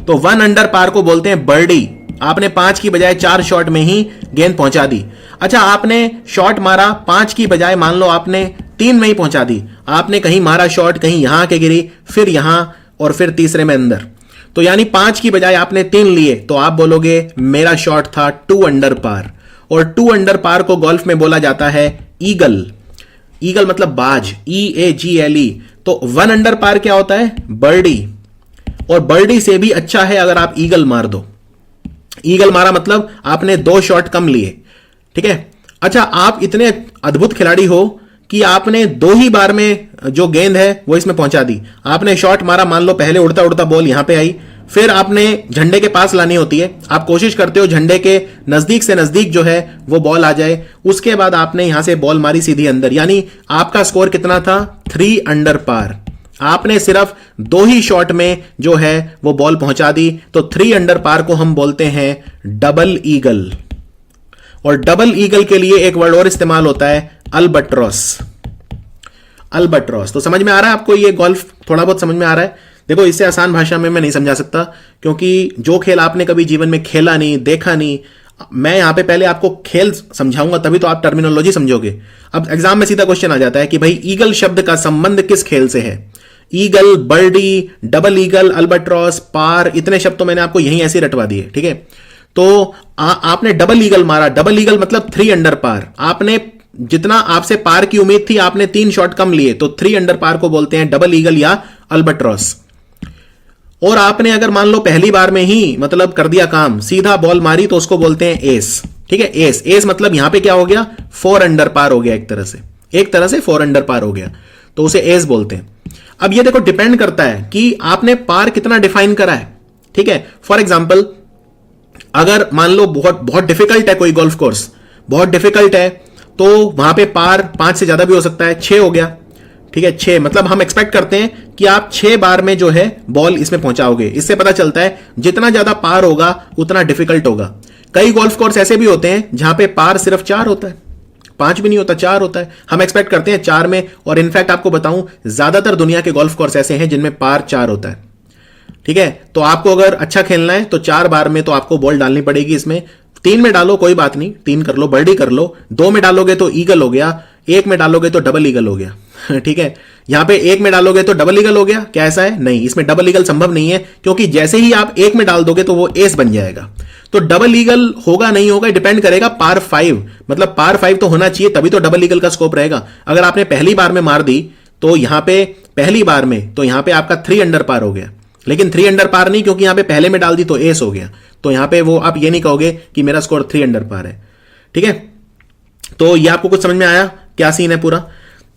Speaker 1: तो 1 अंडर पार को बोलते हैं बर्डी। आपने 5 की बजाय 4 शॉट में ही गेंद पहुंचा दी। अच्छा, आपने शॉट मारा 5 की बजाय मान लो आपने 3 में ही पहुंचा दी, आपने कहीं मारा शॉट, कहीं यहां आके गिरी, फिर यहां, और फिर तीसरे में अंदर, तो यानी 5 की बजाय आपने 3 लिए, तो आप बोलोगे मेरा शॉट था 2 अंडर पार। और 2 अंडर पार को गोल्फ में बोला जाता है ईगल। ईगल मतलब बाज, EAGLE। तो 1 अंडर पार क्या होता है, बर्डी, और बर्डी से भी अच्छा है अगर आप ईगल मार दो। ईगल मारा मतलब आपने 2 शॉट कम लिए। ठीक है, अच्छा, आप इतने अद्भुत खिलाड़ी हो कि आपने 2 ही बार में जो गेंद है वो इसमें पहुंचा दी। आपने शॉट मारा, मान लो पहले उड़ता उड़ता बॉल यहां पे आई, फिर आपने झंडे के पास लानी होती है, आप कोशिश करते हो झंडे के नजदीक से नजदीक जो है वो बॉल आ जाए, उसके बाद आपने यहां से बॉल मारी सीधी अंदर, यानी आपका स्कोर कितना था, 3 अंडर पार। आपने सिर्फ 2 ही शॉट में जो है वो बॉल पहुंचा दी, तो 3 अंडर पार को हम बोलते हैं डबल ईगल। और डबल ईगल के लिए एक वर्ड और इस्तेमाल होता है, अल्बट्रॉस। अल्बट्रॉस। तो समझ में आ रहा है आपको, ये गोल्फ थोड़ा बहुत समझ में आ रहा है। देखो, इससे आसान भाषा में मैं नहीं समझा सकता, क्योंकि जो खेल आपने कभी जीवन में खेला नहीं, देखा नहीं, मैं यहां पे पहले आपको खेल समझाऊंगा, तभी तो आप टर्मिनोलॉजी समझोगे। अब एग्जाम में सीधा क्वेश्चन आ जाता है कि भाई ईगल शब्द का संबंध किस खेल से है। ईगल, बर्डी, डबल ईगल, अल्बट्रॉस, पार, इतने शब्द तो मैंने आपको यहीं ऐसे रटवा दिए। ठीक है, तो आपने डबल ईगल मारा, डबल ईगल मतलब 3 अंडर पार। आपने जितना आपसे पार की उम्मीद थी, आपने 3 शॉट कम लिए, तो 3 अंडर पार को बोलते हैं डबल ईगल या अल्बट्रॉस। और आपने अगर मान लो पहली बार में ही मतलब कर दिया काम, सीधा बॉल मारी, तो उसको बोलते हैं एस। ठीक है, एस। एस मतलब यहां पे क्या हो गया, 4 अंडर पार हो गया, एक तरह से 4 अंडर पार हो गया, तो उसे एस बोलते हैं। अब ये देखो, डिपेंड करता है कि आपने पार कितना डिफाइन करा है। ठीक है, फॉर एग्जाम्पल अगर मान लो बहुत डिफिकल्ट है कोई गोल्फ कोर्स, बहुत डिफिकल्ट है, तो वहां पे पार 5 से ज्यादा भी हो सकता है, 6 हो गया। ठीक है, 6 मतलब हम एक्सपेक्ट करते हैं कि आप 6 बार में जो है बॉल इसमें पहुंचाओगे। इससे पता चलता है जितना ज्यादा पार होगा उतना डिफिकल्ट होगा। कई गोल्फ कोर्स ऐसे भी होते हैं जहां पे पार सिर्फ 4 होता है, 5 भी नहीं होता, 4 होता है। हम एक्सपेक्ट करते हैं 4 में, और इनफैक्ट आपको बताऊं, ज्यादातर दुनिया के गोल्फ कोर्स ऐसे हैं जिनमें पार 4 होता है। ठीक है, तो आपको अगर अच्छा खेलना है तो 4 बार में तो आपको बॉल डालनी पड़ेगी। इसमें 3 में डालो कोई बात नहीं, 3 कर लो, बर्डी कर लो। 2 में डालोगे तो ईगल हो गया, 1 में डालोगे तो डबल ईगल हो गया। ठीक है, यहां पे 1 में डालोगे तो डबल ईगल हो गया, क्या ऐसा है? नहीं, इसमें डबल ईगल संभव नहीं है, क्योंकि जैसे ही आप 1 में डाल दोगे तो वो एस बन जाएगा। तो डबल ईगल होगा नहीं होगा डिपेंड करेगा par 5, मतलब par 5 तो होना चाहिए, तभी तो डबल ईगल का स्कोप रहेगा। अगर आपने पहली बार में मार दी तो यहां पे पहली बार में तो यहां पे आपका 3 अंडर पार हो गया, लेकिन 3 अंडर पार नहीं, क्योंकि यहां पे पहले में डाल दी तो एस हो गया। तो यहां पे वो आप ये नहीं कहोगे कि मेरा स्कोर 3 अंडर पार है। ठीक है, तो ये आपको कुछ समझ में आया क्या सीन है पूरा।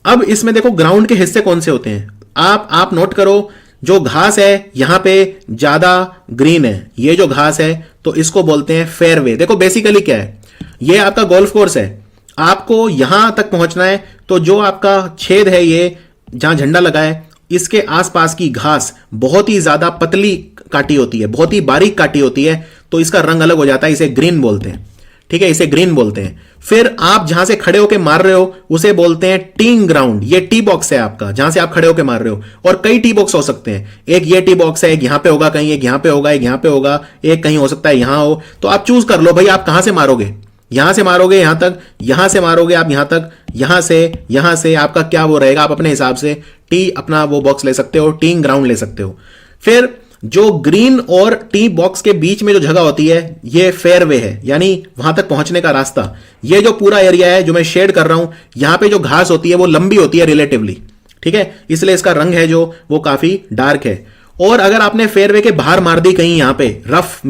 Speaker 1: अब इसमें देखो ग्राउंड के हिस्से कौन से होते हैं, आप नोट करो। जो घास है यहां पे ज्यादा ग्रीन है, ये जो घास है तो इसको बोलते हैं फेयरवे। देखो बेसिकली क्या है, ये आपका गोल्फ कोर्स है, आपको यहां तक पहुंचना है, तो जो आपका छेद है ये जहां झंडा लगा है, इसके आसपास की घास बहुत ही ज्यादा पतली काटी होती है, बहुत ही बारीक काटी होती है, तो इसका रंग अलग हो जाता है, इसे ग्रीन बोलते हैं। ठीक है, इसे ग्रीन बोलते हैं। फिर आप जहां से खड़े होकर मार रहे हो उसे बोलते हैं टीइंग ग्राउंड। ये टी बॉक्स है आपका, जहां से आप खड़े होकर मार रहे हो, और कई टी बॉक्स हो सकते हैं। एक ये टी बॉक्स है, एक यहां पे होगा कहीं, एक यहां पे होगा, एक यहां पे होगा, एक कहीं हो सकता है यहां हो। तो आप चूज कर लो भाई आप कहां से मारोगे, यहां से मारोगे यहां तक, यहां से मारोगे आप यहां तक, यहां से आपका क्या वो रहेगा, आप अपने हिसाब से टी अपना वो बॉक्स ले सकते हो, टीइंग ग्राउंड ले सकते हो। फिर जो ग्रीन और टी बॉक्स के बीच में जो जगह होती है ये फेयरवे है, यानी वहां तक पहुंचने का रास्ता। ये जो पूरा एरिया है जो मैं शेड कर रहा हूं, यहां पे जो घास होती है वो लंबी होती है रिलेटिवली। ठीक है, इसलिए इसका रंग है जो वो काफी डार्क है। और अगर आपने फेयरवे के बाहर मार दी कहीं यहां पे रफ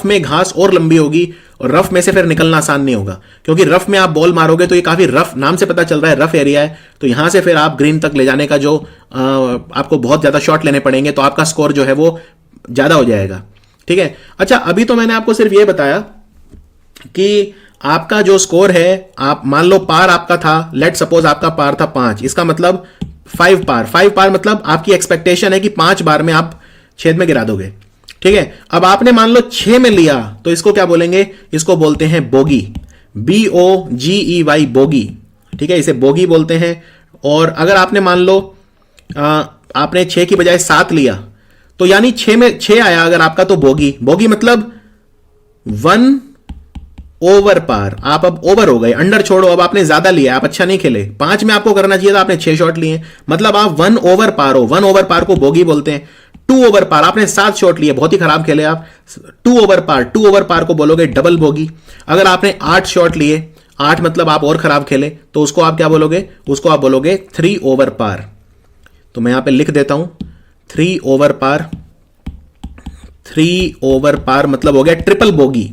Speaker 1: में घास और लंबी होगी, और रफ में से फिर निकलना आसान नहीं होगा, क्योंकि रफ में आप बॉल मारोगे तो ये काफी रफ, नाम से पता चल रहा है रफ एरिया है, तो यहां से फिर आप ग्रीन तक ले जाने का जो आपको बहुत ज्यादा शॉट लेने पड़ेंगे, तो आपका स्कोर जो है वो ज्यादा हो जाएगा। ठीक है, अच्छा अभी तो मैंने आपको सिर्फ ये बताया कि आपका जो स्कोर है, आप मान लो पार आपका था, लेट सपोज आपका पार था 5, इसका मतलब 5 पार मतलब आपकी एक्सपेक्टेशन है कि 5 बार में आप छेद में गिरा दोगे। ठीक है, अब आपने मान लो 6 में लिया, तो इसको क्या बोलेंगे, इसको बोलते हैं बोगी, BOGEY बोगी। ठीक है, इसे बोगी बोलते हैं। और अगर आपने मान लो आपने 6 की बजाय 7 लिया, तो यानी 6 में 6 आया अगर आपका, तो बोगी मतलब 1 ओवर पार। आप अब ओवर हो गए, अंडर छोड़ो, अब आपने ज्यादा लिया, आप अच्छा नहीं खेले। 5 में आपको करना चाहिए था, आपने 6 शॉट लिए, मतलब आप 1 ओवर पार हो। 1 ओवर पार को बोगी बोलते हैं। 2 ओवर पार, आपने 7 शॉट लिए, बहुत ही खराब खेले आप, 2 ओवर पार को बोलोगे डबल बोगी। अगर आपने 8 शॉट लिए, 8 मतलब आप और खराब खेले, तो उसको आप क्या बोलोगे, उसको आप बोलोगे 3 ओवर पार। तो मैं यहां पे लिख देता हूं 3 ओवर पार। 3 ओवर पार मतलब हो गया ट्रिपल बोगी।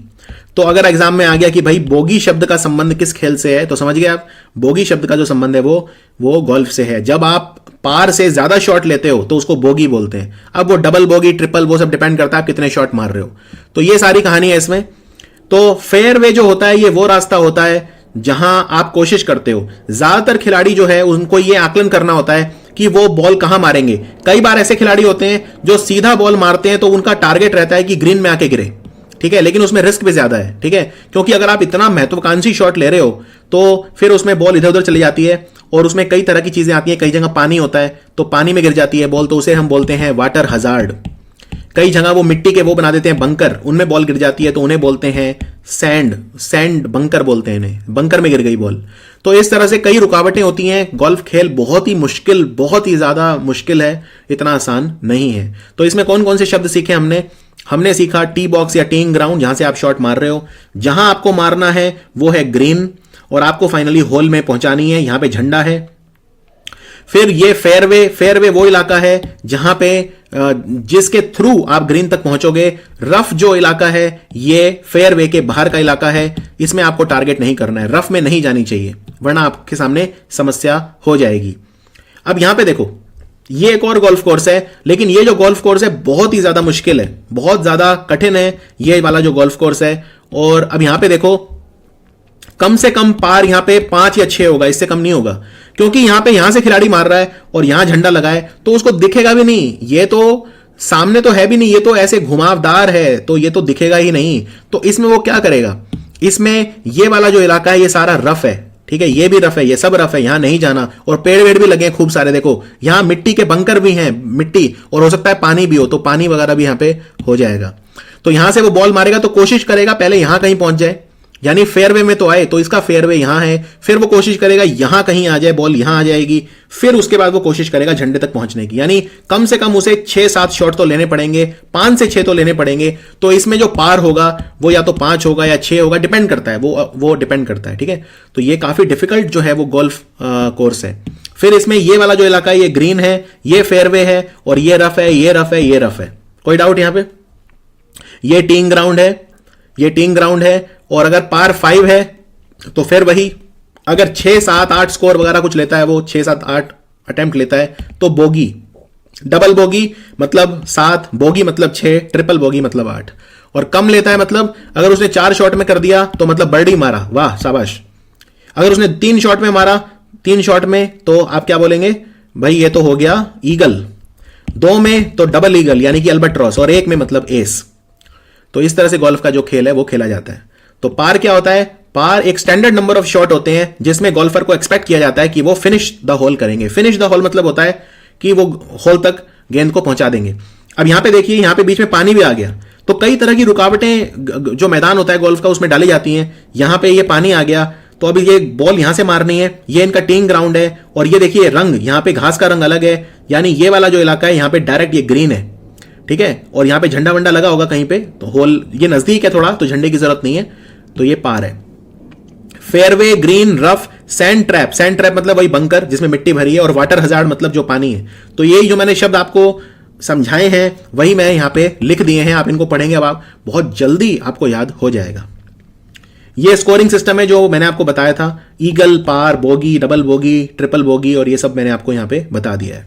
Speaker 1: तो अगर एग्जाम में आ गया कि भाई बोगी शब्द का संबंध किस खेल से है, तो समझ गए आप, बोगी शब्द का जो संबंध है वो गोल्फ से है। जब आप पार से ज्यादा शॉट लेते हो तो उसको बोगी बोलते हैं। अब वो डबल बोगी, ट्रिपल, वो सब डिपेंड करता है आप कितने शॉट मार रहे हो। तो ये सारी कहानी है इसमें। तो फेयरवे जो होता है ये वो रास्ता होता है जहां आप कोशिश करते हो। ज्यादातर खिलाड़ी जो है उनको ये आकलन करना होता है कि वो बॉल कहां मारेंगे। कई बार ऐसे खिलाड़ी होते हैं जो सीधा बॉल मारते हैं, तो उनका टारगेट रहता है कि ग्रीन में आके गिरे। ठीक है, लेकिन उसमें रिस्क भी ज्यादा है। ठीक है, क्योंकि अगर आप इतना महत्वाकांक्षी शॉट ले रहे हो तो फिर उसमें बॉल इधर उधर चली जाती है, और उसमें कई तरह की चीजें आती हैं। कई जगह पानी होता है तो पानी में गिर जाती है बॉल, तो उसे हम बोलते हैं वाटर हजार्ड। कई जगह वो मिट्टी के वो बना देते हैं बंकर, उनमें बॉल गिर जाती है तो उन्हें बोलते हैं सैंड बंकर बोलते हैं इन्हें, बंकर में गिर गई बॉल। तो इस तरह से कई रुकावटें होती हैं। गोल्फ खेल बहुत ही मुश्किल, बहुत ही ज्यादा मुश्किल है, इतना आसान नहीं है। तो इसमें कौन कौन से शब्द सीखे हमने सीखा टी बॉक्स या टीइंग ग्राउंड, जहां से आप शॉट मार रहे हो। जहां आपको मारना है वो है ग्रीन, और आपको फाइनली होल में पहुंचानी है, यहां पे झंडा है। फिर ये फेयरवे वो इलाका है जहां पे जिसके थ्रू आप ग्रीन तक पहुंचोगे। रफ जो इलाका है ये फेयरवे के बाहर का इलाका है, इसमें आपको टारगेट नहीं करना है, रफ में नहीं जानी चाहिए, वरना आपके सामने समस्या हो जाएगी। अब यहां पे देखो, ये एक और गोल्फ कोर्स है, लेकिन ये जो गोल्फ कोर्स है बहुत ही ज्यादा मुश्किल है, बहुत ज्यादा कठिन है ये वाला जो गोल्फ कोर्स है। और अब यहां पे देखो, कम से कम पार यहां पे 5 या 6 होगा, इससे कम नहीं होगा, क्योंकि यहां से खिलाड़ी मार रहा है और यहां झंडा लगा है, तो उसको दिखेगा भी नहीं। ये तो सामने तो है भी नहीं, ये तो ऐसे घुमावदार है, तो ये तो दिखेगा ही नहीं। तो इसमें वो क्या करेगा, इसमें ये वाला जो इलाका है ये सारा रफ है। ठीक है, ये भी रफ है, ये सब रफ है, यहां नहीं जाना। और पेड़ वेड़ भी लगे हैं खूब सारे, देखो यहां मिट्टी के बंकर भी हैं, मिट्टी, और हो सकता है पानी भी हो, तो पानी वगैरह भी यहां पे हो जाएगा। तो यहां से वो बॉल मारेगा तो कोशिश करेगा पहले यहां कहीं पहुंच जाए, यानी फेयरवे में तो आए, तो इसका फेयरवे यहां है, फिर वो कोशिश करेगा यहां कहीं आ जाए, बॉल यहां आ जाएगी, फिर उसके बाद वो कोशिश करेगा झंडे तक पहुंचने की। यानी कम से कम उसे 6-7 शॉट तो लेने पड़ेंगे, 5 से 6 तो लेने पड़ेंगे। तो इसमें जो पार होगा वो या तो 5 होगा या 6 होगा, डिपेंड करता है, वो डिपेंड करता है। ठीक है, तो ये काफी डिफिकल्ट जो है वो गोल्फ कोर्स है। फिर इसमें ये वाला जो इलाका है ये ग्रीन है, ये फेयरवे है, और ये रफ है, ये रफ है, ये रफ है। कोई डाउट यहां पे? ये टीइंग ग्राउंड है, ये टीइंग ग्राउंड है, और अगर पार 5 है तो फिर वही, अगर 6, 7, 8 स्कोर वगैरह कुछ लेता है, वो 6, 7, 8 अटेम्प्ट लेता है तो बोगी, डबल बोगी मतलब 7, बोगी मतलब 6, ट्रिपल बोगी मतलब 8, और कम लेता है मतलब अगर उसने 4 शॉट में कर दिया तो मतलब बर्डी मारा, वाह शाबाश। अगर उसने 3 शॉट में मारा, 3 शॉट में, तो आप क्या बोलेंगे भाई, ये तो हो गया ईगल। 2 में तो डबल ईगल यानी कि अल्बाट्रॉस, और 1 में मतलब एस। तो इस तरह से गोल्फ का जो खेल है वो खेला जाता है। तो पार क्या होता है? पार एक स्टैंडर्ड नंबर ऑफ शॉट होते हैं जिसमें गोल्फर को एक्सपेक्ट किया जाता है कि वो फिनिश द होल करेंगे। फिनिश द होल मतलब होता है कि वो होल तक गेंद को पहुंचा देंगे। अब यहां पे देखिए, यहां पे बीच में पानी भी आ गया, तो कई तरह की रुकावटें जो मैदान होता है गोल्फ का उसमें डाली जाती हैं। यहां पे ये पानी आ गया, तो अभी ये बॉल यहां से मारनी है, ये इनका टीइंग ग्राउंड है, और ये देखिए रंग, यहां पे घास का रंग अलग है, यानी ये वाला जो इलाका है यहां पे डायरेक्ट ये ग्रीन है। ठीक है, और यहां पे झंडा वंडा लगा होगा कहीं पे, तो होल ये नजदीक है थोड़ा, तो झंडे की जरूरत नहीं है, तो ये पार है। Fairway, green, rough, sand trap, sand trap मतलब वही बंकर जिसमें मिट्टी भरी है, और वाटर हजार्ड मतलब जो पानी है। तो यही जो मैंने शब्द आपको समझाए हैं वही मैं यहां पे लिख दिए हैं, आप इनको पढ़ेंगे, अब आप बहुत जल्दी आपको याद हो जाएगा। ये स्कोरिंग सिस्टम है जो मैंने आपको बताया था, eagle, par, bogey, double bogey, triple bogey, और ये सब मैंने आपको यहां पे बता दिया है।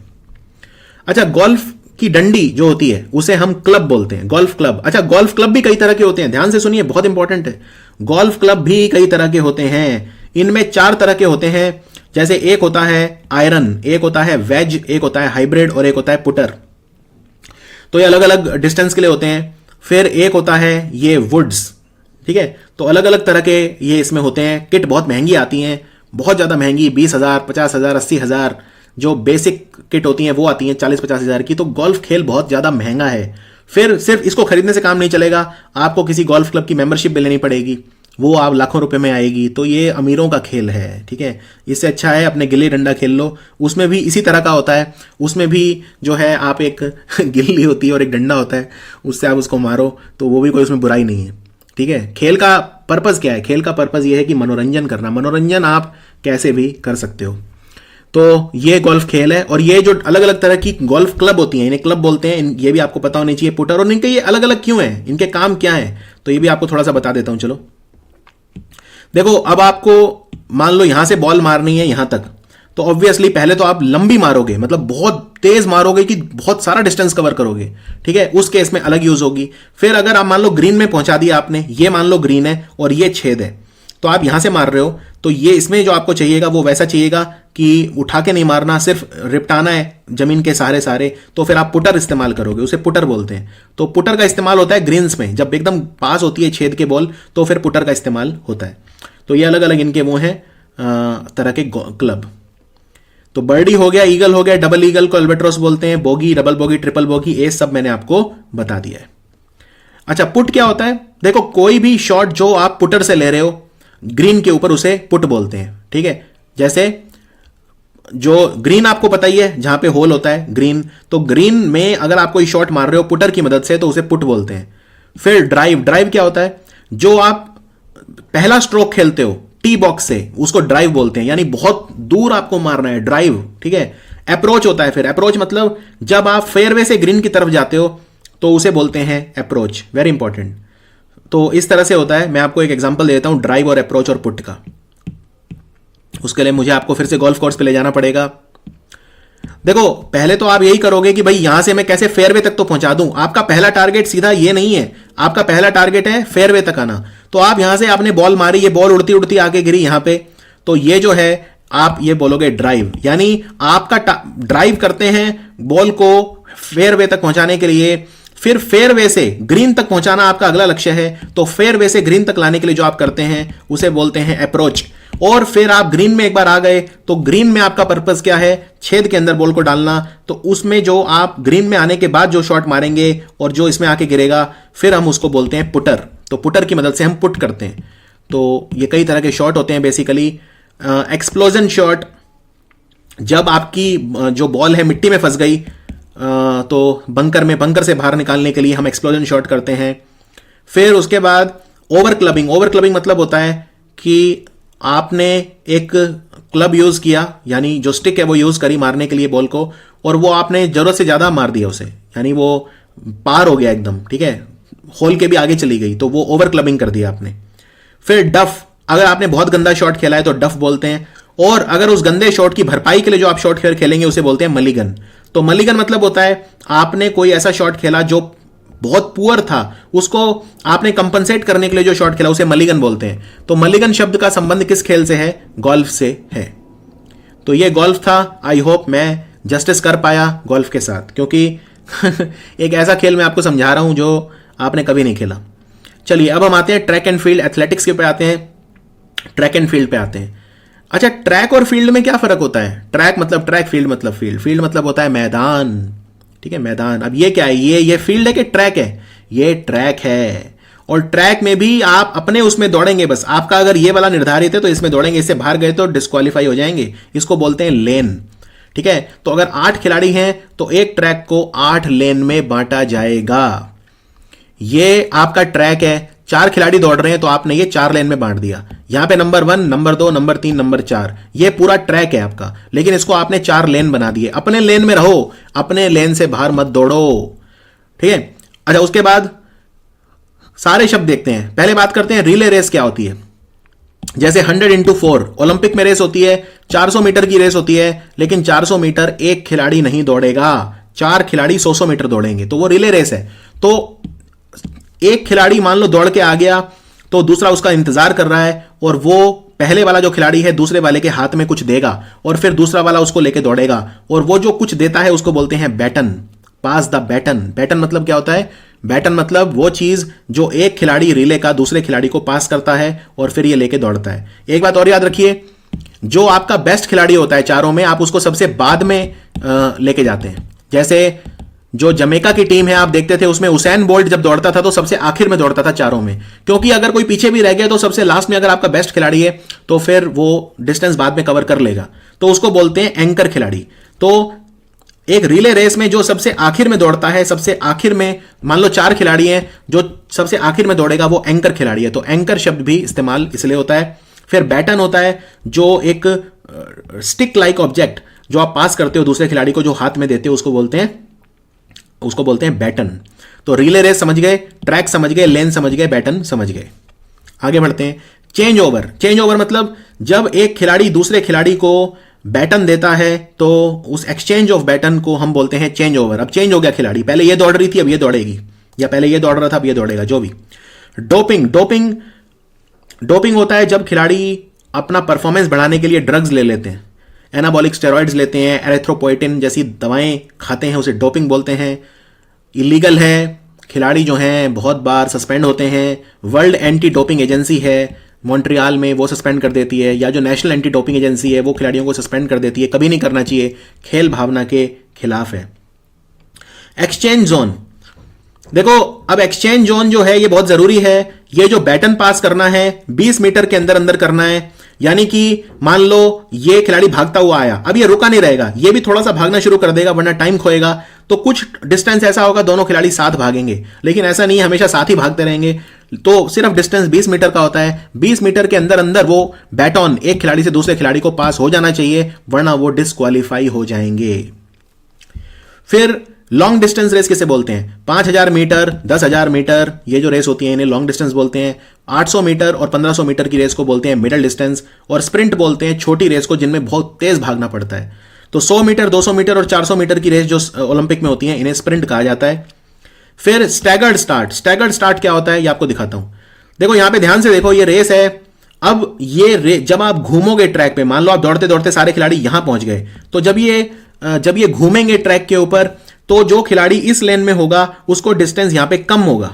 Speaker 1: अच्छा, गोल्फ की डंडी जो होती है उसे हम क्लब बोलते हैं, गोल्फ क्लब। अच्छा, गोल्फ क्लब भी कई तरह के होते हैं, ध्यान से सुनिए, बहुत इंपॉर्टेंट है। गोल्फ क्लब भी कई तरह के होते हैं, इनमें 4 तरह के होते हैं। जैसे एक होता है आयरन, एक होता है वेज, एक होता है हाइब्रिड, और एक होता है पुटर। तो ये अलग अलग डिस्टेंस के लिए होते हैं। फिर एक होता है ये वुड्स, ठीक है, तो अलग अलग तरह के ये इसमें होते हैं। किट बहुत महंगी आती हैं, बहुत ज्यादा महंगी, 20,000, 50,000, 80,000 जो बेसिक किट होती हैं वो आती हैं 40-50 हजार की। तो गोल्फ खेल बहुत ज्यादा महंगा है। फिर सिर्फ इसको खरीदने से काम नहीं चलेगा, आपको किसी गोल्फ क्लब की मेंबरशिप भी लेनी पड़ेगी, वो आप लाखों रुपए में आएगी। तो ये अमीरों का खेल है, ठीक है। इससे अच्छा है अपने गिल्ली डंडा खेल लो, उसमें भी इसी तरह का होता है। उसमें भी जो है आप एक गिल्ली होती है और एक डंडा होता है, उससे आप उसको मारो, तो वो भी कोई उसमें बुराई नहीं है, ठीक है। खेल का पर्पज क्या है? खेल का पर्पज ये है कि मनोरंजन करना। मनोरंजन आप कैसे भी कर सकते हो। तो ये गोल्फ खेल है। और ये जो अलग अलग तरह की गोल्फ क्लब होती हैं, इन्हें क्लब बोलते हैं, ये भी आपको पता होनी चाहिए, पुटर। और इनके ये अलग अलग क्यों हैं, इनके काम क्या है, तो ये भी आपको थोड़ा सा बता देता हूं। चलो देखो, अब आपको मान लो यहां से बॉल मारनी है यहां तक, तो ऑब्वियसली पहले तो आप लंबी मारोगे, मतलब बहुत तेज मारोगे कि बहुत सारा डिस्टेंस कवर करोगे, ठीक है। उस केस में अलग यूज होगी। फिर अगर आप मान लो ग्रीन में पहुंचा दिया आपने, ये मान लो ग्रीन है और ये छेद है, तो आप यहां से मार रहे हो, तो ये इसमें जो आपको चाहिएगा वो वैसा चाहिएगा कि उठा के नहीं मारना, सिर्फ रिपटाना है जमीन के सहारे सारे। तो फिर आप पुटर इस्तेमाल करोगे, उसे पुटर बोलते हैं। तो पुटर का इस्तेमाल होता है ग्रीन्स में, जब एकदम पास होती है छेद के बॉल, तो फिर पुटर का इस्तेमाल होता है। तो ये अलग अलग इनके वो हैं तरह के क्लब। तो बर्डी हो गया, ईगल हो गया, डबल ईगल को अल्बाट्रॉस बोलते हैं, bogie, double bogey, triple bogie, ये सब मैंने आपको बता दिया है। अच्छा, पुट क्या होता है? देखो, कोई भी शॉट जो आप पुटर से ले रहे हो ग्रीन के ऊपर, उसे पुट बोलते हैं, ठीक है। जैसे जो ग्रीन आपको पता ही है, जहां पे होल होता है ग्रीन, तो ग्रीन में अगर आप कोई शॉट मार रहे हो पुटर की मदद से, तो उसे पुट बोलते हैं। फिर ड्राइव, ड्राइव क्या होता है? जो आप पहला स्ट्रोक खेलते हो टी बॉक्स से, उसको ड्राइव बोलते हैं, यानी बहुत दूर आपको मारना है, ड्राइव, ठीक है। अप्रोच होता है, फिर अप्रोच मतलब जब आप फेयरवे से ग्रीन की तरफ जाते हो तो उसे बोलते हैं अप्रोच, वेरी इंपॉर्टेंट। तो इस तरह से होता है। मैं आपको एक एग्जांपल देता हूं ड्राइव और अप्रोच और पुट का। उसके लिए मुझे आपको फिर से गोल्फ कोर्स पे ले जाना पड़ेगा। देखो, पहले तो आप यही करोगे कि भाई यहां से मैं कैसे फेयरवे तक तो पहुंचा दूं। आपका पहला टारगेट सीधा ये नहीं है, आपका पहला टारगेट है फेयरवे तक आना। तो आप यहां से आपने बॉल मारी, ये बॉल उड़ती उड़ती आके गिरी यहां पे, तो ये जो है आप ये बोलोगे ड्राइव, यानी आपका ड्राइव करते हैं बॉल को फेयरवे तक पहुंचाने के लिए। फिर फेयरवे से ग्रीन तक पहुंचाना आपका अगला लक्ष्य है, तो फेयरवे से ग्रीन तक लाने के लिए जो आप करते हैं उसे बोलते हैं अप्रोच। और फिर आप ग्रीन में एक बार आ गए, तो ग्रीन में आपका पर्पस क्या है? छेद के अंदर बॉल को डालना। तो उसमें जो आप ग्रीन में आने के बाद जो शॉट मारेंगे और जो इसमें आके गिरेगा, फिर हम उसको बोलते हैं पुटर। तो पुटर की मदद से हम पुट करते हैं। तो ये कई तरह के शॉट होते हैं बेसिकली। एक्सप्लोजन शॉट, जब आपकी जो बॉल है मिट्टी में फंस गई तो बंकर से बाहर निकालने के लिए हम एक्सप्लोजन शॉट करते हैं। फिर उसके बाद ओवर क्लबिंग मतलब होता है कि आपने एक क्लब यूज किया, यानी जो स्टिक है वो यूज करी मारने के लिए बॉल को, और वो आपने जरूरत से ज्यादा मार दिया उसे, यानी वो पार हो गया एकदम, ठीक है, होल के भी आगे चली गई, तो वो ओवर क्लबिंग कर दिया आपने। फिर डफ, अगर आपने बहुत गंदा शॉट खेला है तो डफ बोलते हैं, और अगर उस गंदे शॉट की भरपाई के लिए जो आप शॉट खेलेंगे उसे बोलते हैं मलिगन। तो मलिगन मतलब होता है आपने कोई ऐसा शॉट खेला जो बहुत पुअर था, उसको आपने कंपनसेट करने के लिए जो शॉट खेला उसे मलिगन बोलते हैं। तो मलिगन शब्द का संबंध किस खेल से है? गोल्फ से है। तो ये गोल्फ था। आई होप मैं जस्टिस कर पाया गोल्फ के साथ, क्योंकि एक ऐसा खेल मैं आपको समझा रहा हूं जो आपने कभी नहीं खेला। चलिए अब हम आते हैं ट्रैक एंड फील्ड, एथलेटिक्स के पे आते हैं, ट्रैक एंड फील्ड पे आते हैं। अच्छा, ट्रैक और फील्ड में क्या फर्क होता है? ट्रैक मतलब ट्रैक, फील्ड मतलब फील्ड। फील्ड मतलब होता है मैदान, ठीक है, मैदान। अब ये क्या है? ये फील्ड है कि ट्रैक है? ये ट्रैक है। और ट्रैक में भी आप अपने उसमें दौड़ेंगे, बस आपका अगर ये वाला निर्धारित है तो इसमें दौड़ेंगे, इससे बाहर गए तो डिस्क्वालीफाई हो जाएंगे। इसको बोलते हैं लेन, ठीक है। तो अगर 8 खिलाड़ी हैं तो एक ट्रैक को 8 लेन में बांटा जाएगा। ये आपका ट्रैक है, 4 खिलाड़ी दौड़ रहे हैं तो आपने ये 4 लेन में बांट दिया। यहां पे नंबर 1, नंबर 2, नंबर 3, नंबर 4, ये पूरा ट्रैक है आपका, लेकिन इसको आपने 4 लेन बना दिए। अपने लेन में रहो, अपने लेन से बाहर मत दौड़ो, ठीक है। अच्छा, उसके बाद सारे शब्द देखते हैं। पहले बात करते हैं रिले रेस क्या होती है। जैसे 100 into 4 ओलंपिक में रेस होती है, 400 मीटर की रेस होती है, लेकिन 400 मीटर एक खिलाड़ी नहीं दौड़ेगा, 4 खिलाड़ी 100 मीटर दौड़ेंगे, तो वो रिले रेस है। तो एक खिलाड़ी मान लो दौड़ के आ गया तो दूसरा उसका इंतजार कर रहा है, और वो पहले वाला जो खिलाड़ी है दूसरे वाले के हाथ में कुछ देगा, और फिर दूसरा वाला उसको लेके दौड़ेगा, और वो जो कुछ देता है उसको बोलते हैं baton, pass the baton. Baton मतलब क्या होता है? बैटन मतलब वो चीज जो एक खिलाड़ी रिले का दूसरे खिलाड़ी को पास करता है और फिर ये लेके दौड़ता है। एक बात और याद रखिए, जो आपका बेस्ट खिलाड़ी होता है चारों में, आप उसको सबसे बाद में लेके जाते हैं। जैसे जो जमैका की टीम है आप देखते थे, उसमें उसैन बोल्ट जब दौड़ता था तो सबसे आखिर में दौड़ता था चारों में, क्योंकि अगर कोई पीछे भी रह गया तो सबसे लास्ट में अगर आपका बेस्ट खिलाड़ी है तो फिर वो डिस्टेंस बाद में कवर कर लेगा, तो उसको बोलते हैं एंकर खिलाड़ी। तो एक रिले रेस में जो सबसे आखिर में दौड़ता है, सबसे आखिर में मान लो 4 खिलाड़ी हैं, जो सबसे आखिर में दौड़ेगा वो एंकर खिलाड़ी है। तो एंकर शब्द भी इस्तेमाल इसलिए होता है। फिर बैटन होता है जो एक स्टिक लाइक ऑब्जेक्ट जो आप पास करते हो दूसरे खिलाड़ी को, जो हाथ में देते हो, उसको बोलते हैं बैटन। तो रिले रेस समझ गए, ट्रैक समझ गए, लेन समझ गए, बैटन समझ गए। आगे बढ़ते हैं। चेंज ओवर मतलब जब एक खिलाड़ी दूसरे खिलाड़ी को बैटन देता है तो उस एक्सचेंज ऑफ बैटन को हम बोलते हैं चेंज ओवर। अब चेंज हो गया खिलाड़ी, पहले ये दौड़ रही थी अब ये दौड़ेगी, या पहले ये दौड़ रहा था अब ये दौड़ेगा, जो भी। डोपिंग होता है जब खिलाड़ी अपना परफॉर्मेंस बढ़ाने के लिए ड्रग्स ले लेते हैं, एनाबॉलिक स्टेरॉइड्स लेते हैं, एरेथ्रोपोइटिन जैसी दवाएं खाते हैं, उसे डोपिंग बोलते हैं। इलीगल है, खिलाड़ी जो हैं बहुत बार सस्पेंड होते हैं। वर्ल्ड एंटी डोपिंग एजेंसी है मॉन्ट्रियल में, वो सस्पेंड कर देती है, या जो नेशनल एंटी डोपिंग एजेंसी है वो खिलाड़ियों को सस्पेंड कर देती है। कभी नहीं करना चाहिए, खेल भावना के खिलाफ है। एक्सचेंज जोन, देखो अब एक्सचेंज जोन जो है ये बहुत जरूरी है। ये जो बैटन पास करना है 20 मीटर के अंदर अंदर करना है, यानी कि मान लो ये खिलाड़ी भागता हुआ आया, अब ये रुका नहीं रहेगा, ये भी थोड़ा सा भागना शुरू कर देगा वरना टाइम खोएगा। तो कुछ डिस्टेंस ऐसा होगा दोनों खिलाड़ी साथ भागेंगे, लेकिन ऐसा नहीं है हमेशा साथ ही भागते रहेंगे। तो सिर्फ डिस्टेंस 20 मीटर का होता है। 20 मीटर के अंदर अंदर वो बैटन एक खिलाड़ी से दूसरे खिलाड़ी को पास हो जाना चाहिए, वरना वो डिस्क्वालीफाई हो जाएंगे। फिर लॉन्ग डिस्टेंस रेस किसे बोलते हैं? 5000 मीटर, 10,000 मीटर, ये जो रेस होती है इन्हें लॉन्ग डिस्टेंस बोलते हैं। 800 मीटर और 1500 मीटर की रेस को बोलते हैं मिडल डिस्टेंस। और स्प्रिंट बोलते हैं छोटी रेस को जिनमें बहुत तेज भागना पड़ता है। तो 100 मीटर, 200 मीटर और 400 मीटर की रेस जो ओलंपिक में होती है इन्हें स्प्रिंट कहा जाता है। फिर स्टैगर्ड स्टार्ट क्या होता है ये आपको दिखाता हूं। देखो यहां पे ध्यान से देखो, ये रेस है। अब ये जब आप घूमोगे ट्रैक पे, मान लो आप दौड़ते दौड़ते सारे खिलाड़ी यहां पहुंच गए, तो जब ये घूमेंगे ट्रैक के ऊपर, तो जो खिलाड़ी इस लेन में होगा उसको डिस्टेंस यहां पे कम होगा,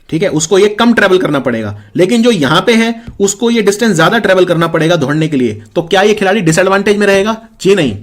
Speaker 1: ठीक है, उसको ये कम ट्रेवल करना पड़ेगा। लेकिन जो यहां पे है उसको ये डिस्टेंस ज्यादा ट्रेवल करना पड़ेगा दौड़ने के लिए। तो क्या ये खिलाड़ी डिसएडवांटेज में रहेगा? जी नहीं।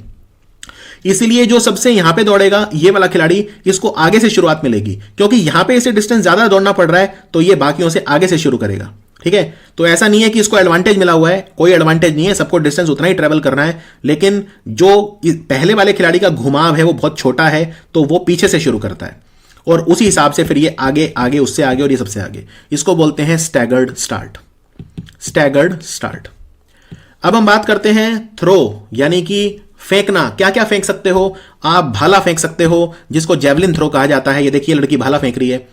Speaker 1: इसीलिए जो सबसे यहां पे दौड़ेगा ये वाला खिलाड़ी, इसको आगे से शुरुआत मिलेगी, क्योंकि यहां पे इसे डिस्टेंस ज्यादा दौड़ना पड़ रहा है, तो ये बाकियों से आगे से शुरू करेगा। ठीक है, तो ऐसा नहीं है कि इसको एडवांटेज मिला हुआ है, कोई एडवांटेज नहीं है, सबको डिस्टेंस उतना ही ट्रेवल करना है, लेकिन जो पहले वाले खिलाड़ी का घुमाव है वो बहुत छोटा है, तो वो पीछे से शुरू करता है और उसी हिसाब से फिर ये आगे आगे उससे आगे और ये सबसे आगे, इसको बोलते हैं स्टैगर्ड स्टार्ट। Staggered start. अब हम बात करते हैं थ्रो, यानी कि फेंकना। क्या क्या फेंक सकते हो आप? भाला फेंक सकते हो, जिसको जेवलिन थ्रो कहा जाता है। ये देखिए लड़की भाला फेंक रही है।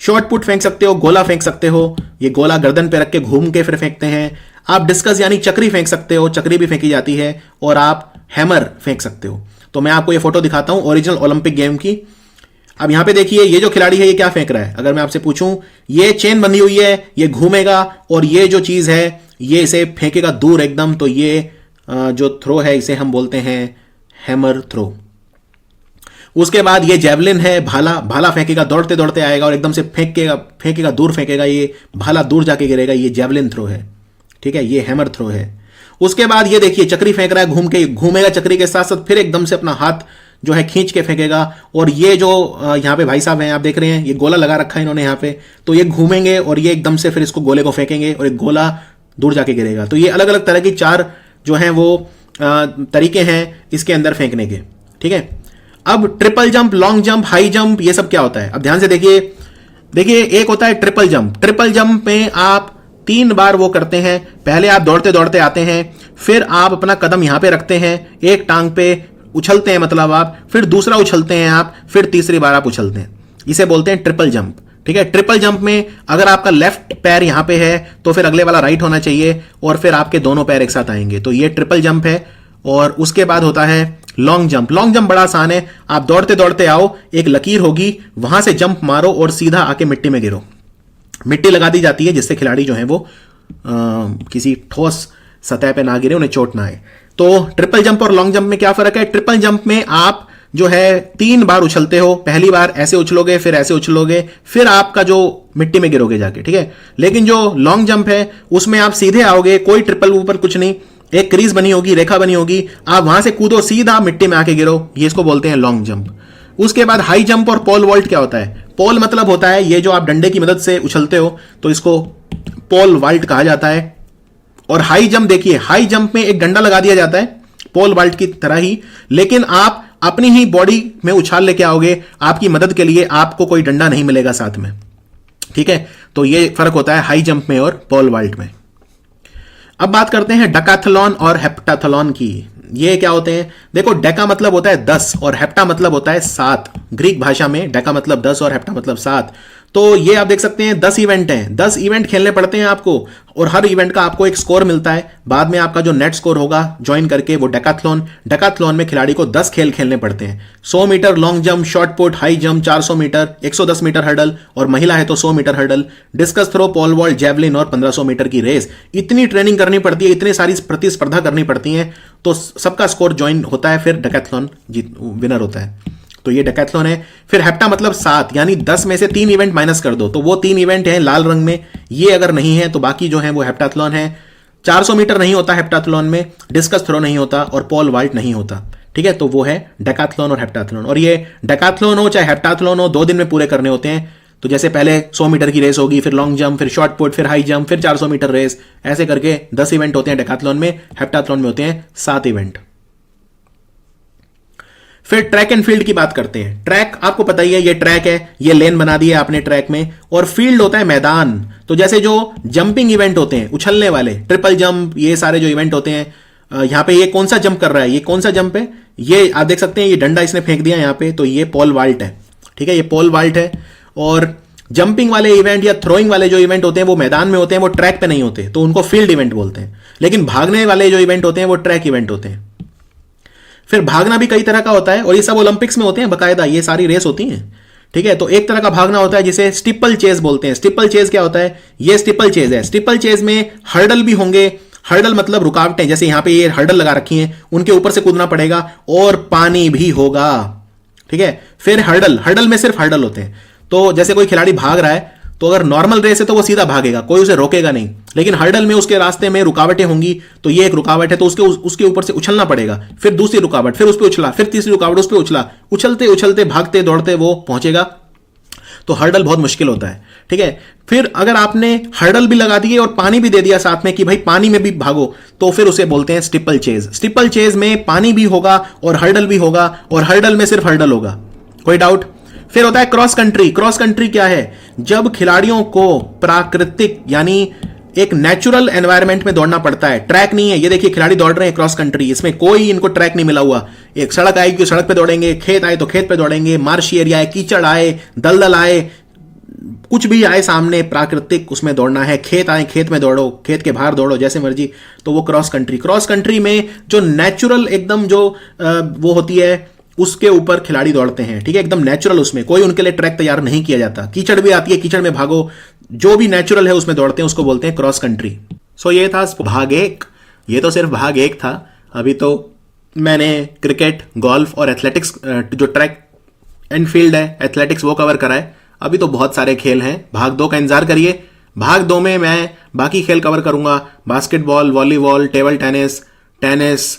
Speaker 1: शॉर्ट पुट फेंक सकते हो, गोला फेंक सकते हो, ये गोला गर्दन पे रख के घूम के फिर फेंकते हैं। आप डिस्कस यानी चक्री फेंक सकते हो, चक्री भी फेंकी जाती है, और आप हैमर फेंक सकते हो। तो मैं आपको ये फोटो दिखाता हूं ओरिजिनल ओलंपिक गेम की। अब यहां पे देखिए ये जो खिलाड़ी है ये क्या फेंक रहा है। अगर मैं आपसे पूछूं, ये चेन बंधी हुई है, ये घूमेगा और ये जो चीज है ये इसे फेंकेगा दूर एकदम, तो ये जो थ्रो है इसे हम बोलते हैं हैमर थ्रो। उसके बाद ये जेवलिन है, भाला, भाला फेंकेगा, दौड़ते दौड़ते आएगा और एकदम से फेंकेगा दूर फेंकेगा, ये भाला दूर जाके गिरेगा, ये जेवलिन थ्रो है। ठीक है, ये हैमर थ्रो है। उसके बाद ये देखिए चक्री फेंक रहा है, घूमेगा चक्री के साथ साथ, फिर एकदम से अपना हाथ जो है खींच के फेंकेगा। और ये जो यहाँ पे भाई साहब हैं आप देख रहे हैं, ये गोला लगा रखा है इन्होंने यहाँ पे, तो ये घूमेंगे और ये एकदम से फिर इसको गोले को फेंकेंगे और एक गोला दूर जाके गिरेगा। तो ये अलग अलग तरह की 4 जो हैं वो तरीके हैं इसके अंदर फेंकने के। ठीक है, अब triple jump, long jump, high jump, ये सब क्या होता है? अब ध्यान से देखिए एक होता है ट्रिपल जंप। ट्रिपल जंप में आप 3 बार वो करते हैं। पहले आप दौड़ते दौड़ते आते हैं, फिर आप अपना कदम यहां पे रखते हैं, एक टांग पे उछलते हैं मतलब आप, फिर दूसरा उछलते हैं आप, फिर तीसरी बार आप उछलते हैं। इसे बोलते हैं ट्रिपल जंप। ठीक है, ट्रिपल जंप में अगर आपका लेफ्ट पैर यहां पे है तो फिर अगले वाला राइट होना चाहिए और फिर आपके दोनों पैर एक साथ आएंगे, तो ये ट्रिपल जंप है। और उसके बाद होता है लॉन्ग जंप। लॉन्ग जंप बड़ा आसान है, आप दौड़ते दौड़ते आओ, एक लकीर होगी, वहां से जंप मारो और सीधा आके मिट्टी में गिरो। मिट्टी लगा दी जाती है जिससे खिलाड़ी जो है वो किसी ठोस सतह पे ना गिरे, उन्हें चोट ना आए। तो ट्रिपल जंप और लॉन्ग जंप में क्या फर्क है? ट्रिपल जंप में आप जो है 3 बार उछलते हो। पहली बार ऐसे उछलोगे, फिर ऐसे उछलोगे, फिर आपका जो मिट्टी में गिरोगे जाके। ठीक है, लेकिन जो लॉन्ग जंप है उसमें आप सीधे आओगे, कोई ट्रिपल ऊपर कुछ नहीं, एक क्रीज बनी होगी, रेखा बनी होगी, आप वहां से कूदो, सीधा मिट्टी में आके गिरो, ये इसको बोलते हैं लॉन्ग जंप। उसके बाद हाई जंप और पोल वॉल्ट क्या होता है? पोल मतलब होता है ये जो आप डंडे की मदद से उछलते हो, तो इसको पोल वॉल्ट कहा जाता है। और हाई जंप देखिए, हाई जंप में एक डंडा लगा दिया जाता है पोल वॉल्ट की तरह ही, लेकिन आप अपनी ही बॉडी में उछाल लेके आओगे, आपकी मदद के लिए आपको कोई डंडा नहीं मिलेगा साथ में। ठीक है, तो ये फर्क होता है हाई जंप में और पोल वॉल्ट में। अब बात करते हैं डेकाथलॉन और हेप्टाथलॉन की। ये क्या होते हैं? देखो, डेका मतलब होता है 10 और हेप्टा मतलब होता है 7। ग्रीक भाषा में डेका मतलब 10 और हेप्टा मतलब 7। तो ये आप देख सकते हैं 10 इवेंट हैं, 10 इवेंट खेलने पड़ते हैं आपको, और हर इवेंट का आपको एक स्कोर मिलता है। बाद में आपका जो नेट स्कोर होगा ज्वाइन करके वो डेकाथलॉन में खिलाड़ी को 10 खेल खेलने पड़ते हैं। 100 metre long jump, shot put, high jump, 400 metre, 110 metre hurdle, और महिला है तो 100 metre hurdle, discus throw, pole vault, javelin और 1500 मीटर की रेस। इतनी ट्रेनिंग करनी पड़ती है, इतनी सारी प्रतिस्पर्धा करनी पड़ती है, तो सबका स्कोर ज्वाइन होता है, फिर डेकाथलॉन विनर होता है। तो ये डेकाथलॉन है। फिर हेप्टा मतलब 7, यानी 10 में से 3 इवेंट माइनस कर दो, तो वो 3 इवेंट हैं लाल रंग में, ये अगर नहीं है तो बाकी जो है वो हेप्टाथलॉन है। 400 मीटर नहीं होता हेप्टाथलॉन में, डिस्कस थ्रो नहीं होता और पोल वॉल्ट नहीं होता। ठीक है, तो वो है डेकाथलॉन और हेप्टाथलॉन। और ये डेकाथलॉन हो चाहे हेप्टाथलॉन हो, 2 दिन में पूरे करने होते हैं। तो जैसे पहले 100 मीटर की रेस होगी, फिर लॉन्ग जंप, फिर शॉर्ट पुट, फिर हाई जंप, फिर 400 मीटर रेस, ऐसे करके 10 इवेंट होते हैं डेकाथलॉन में। हेप्टाथलॉन में होते हैं 7 इवेंट। फिर ट्रैक एंड फील्ड की बात करते हैं। ट्रैक आपको पता ही है, ये ट्रैक है, ये लेन बना दी है आपने ट्रैक में, और फील्ड होता है मैदान। तो जैसे जो जंपिंग इवेंट होते हैं, उछलने वाले, ट्रिपल जंप, ये सारे जो इवेंट होते हैं, यहां पे ये कौन सा जंप कर रहा है, ये कौन सा जंप है, ये आप देख सकते हैं, ये डंडा इसने फेंक दिया यहां पे, तो ये पोल वॉल्ट है। ठीक है, ये पोल वॉल्ट है। और जंपिंग वाले इवेंट या थ्रोइंग वाले जो इवेंट होते हैं वो मैदान में होते हैं, वो ट्रैक पे नहीं होते, तो उनको फील्ड इवेंट बोलते हैं। लेकिन भागने वाले जो इवेंट होते हैं वो ट्रैक इवेंट होते हैं। फिर भागना भी कई तरह का होता है, और ये सब ओलंपिक्स में होते हैं बकायदा, ये सारी रेस होती हैं। ठीक है, तो एक तरह का भागना होता है जिसे स्टीपल चेज बोलते हैं। स्टीपल चेज क्या होता है? ये स्टीपल चेज है। स्टीपल चेज में हर्डल भी होंगे। हर्डल मतलब रुकावटें, जैसे यहां पे ये हर्डल लगा रखी हैं, उनके ऊपर से कूदना पड़ेगा, और पानी भी होगा। ठीक है, फिर हर्डल में सिर्फ हर्डल होते हैं। तो जैसे कोई खिलाड़ी भाग रहा है, तो अगर नॉर्मल रेस है तो वो सीधा भागेगा, कोई उसे रोकेगा नहीं। लेकिन हर्डल में उसके रास्ते में रुकावटें होंगी, तो ये एक रुकावट है, तो उसके ऊपर से उछलना पड़ेगा, फिर दूसरी रुकावट, फिर उस पर उछला, फिर तीसरी रुकावट, उस पर उछला, उछलते उछलते भागते दौड़ते वो पहुंचेगा। तो हर्डल बहुत मुश्किल होता है। ठीक है, फिर अगर आपने हर्डल भी लगा दिए और पानी भी दे दिया साथ में कि भाई पानी में भी भागो, तो फिर उसे बोलते हैं स्टीपल चेज। स्टीपल चेज में पानी भी होगा और हर्डल भी होगा, और हर्डल में सिर्फ हर्डल होगा। कोई डाउट? फिर होता है क्रॉस कंट्री। क्रॉस कंट्री क्या है? जब खिलाड़ियों को प्राकृतिक यानी एक नेचुरल एनवायरनमेंट में दौड़ना पड़ता है, ट्रैक नहीं है। ये देखिए खिलाड़ी दौड़ रहे हैं क्रॉस कंट्री, इसमें कोई इनको ट्रैक नहीं मिला हुआ। एक सड़क आएगी तो सड़क पे दौड़ेंगे, खेत आए तो खेत पे दौड़ेंगे, मार्शी एरिया आए, कीचड़ आए, दलदल आए, कुछ भी आए सामने, प्राकृतिक उसमें दौड़ना है। खेत आए, खेत में दौड़ो, खेत के बाहर दौड़ो, जैसे मर्जी। तो वो क्रॉस कंट्री। क्रॉस कंट्री में जो नेचुरल एकदम जो वो होती है, उसके ऊपर खिलाड़ी दौड़ते हैं। ठीक है, एकदम नेचुरल, उसमें कोई उनके लिए ट्रैक तैयार नहीं किया जाता। कीचड़ भी आती है, कीचड़ में भागो, जो भी नेचुरल है उसमें दौड़ते हैं, उसको बोलते हैं क्रॉस कंट्री। सो ये था भाग 1। ये तो सिर्फ भाग 1 था। अभी तो मैंने क्रिकेट, गोल्फ और एथलेटिक्स, जो ट्रैक एंड फील्ड है, एथलेटिक्स, वो कवर करा है। अभी तो बहुत सारे खेल हैं। भाग 2 का इंतजार करिए। भाग 2 में मैं बाकी खेल कवर करूंगा। बास्केटबॉल, वॉलीबॉल, टेबल टेनिस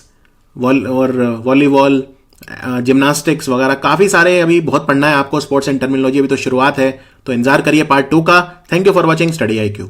Speaker 1: और वॉलीबॉल, जिम्नास्टिक्स वगैरह, काफी सारे अभी बहुत पढ़ना है आपको। स्पोर्ट्स एंड टर्मिनोलॉजी अभी तो शुरुआत है, तो इंतजार करिए पार्ट 2 का। Thank you for watching study IQ।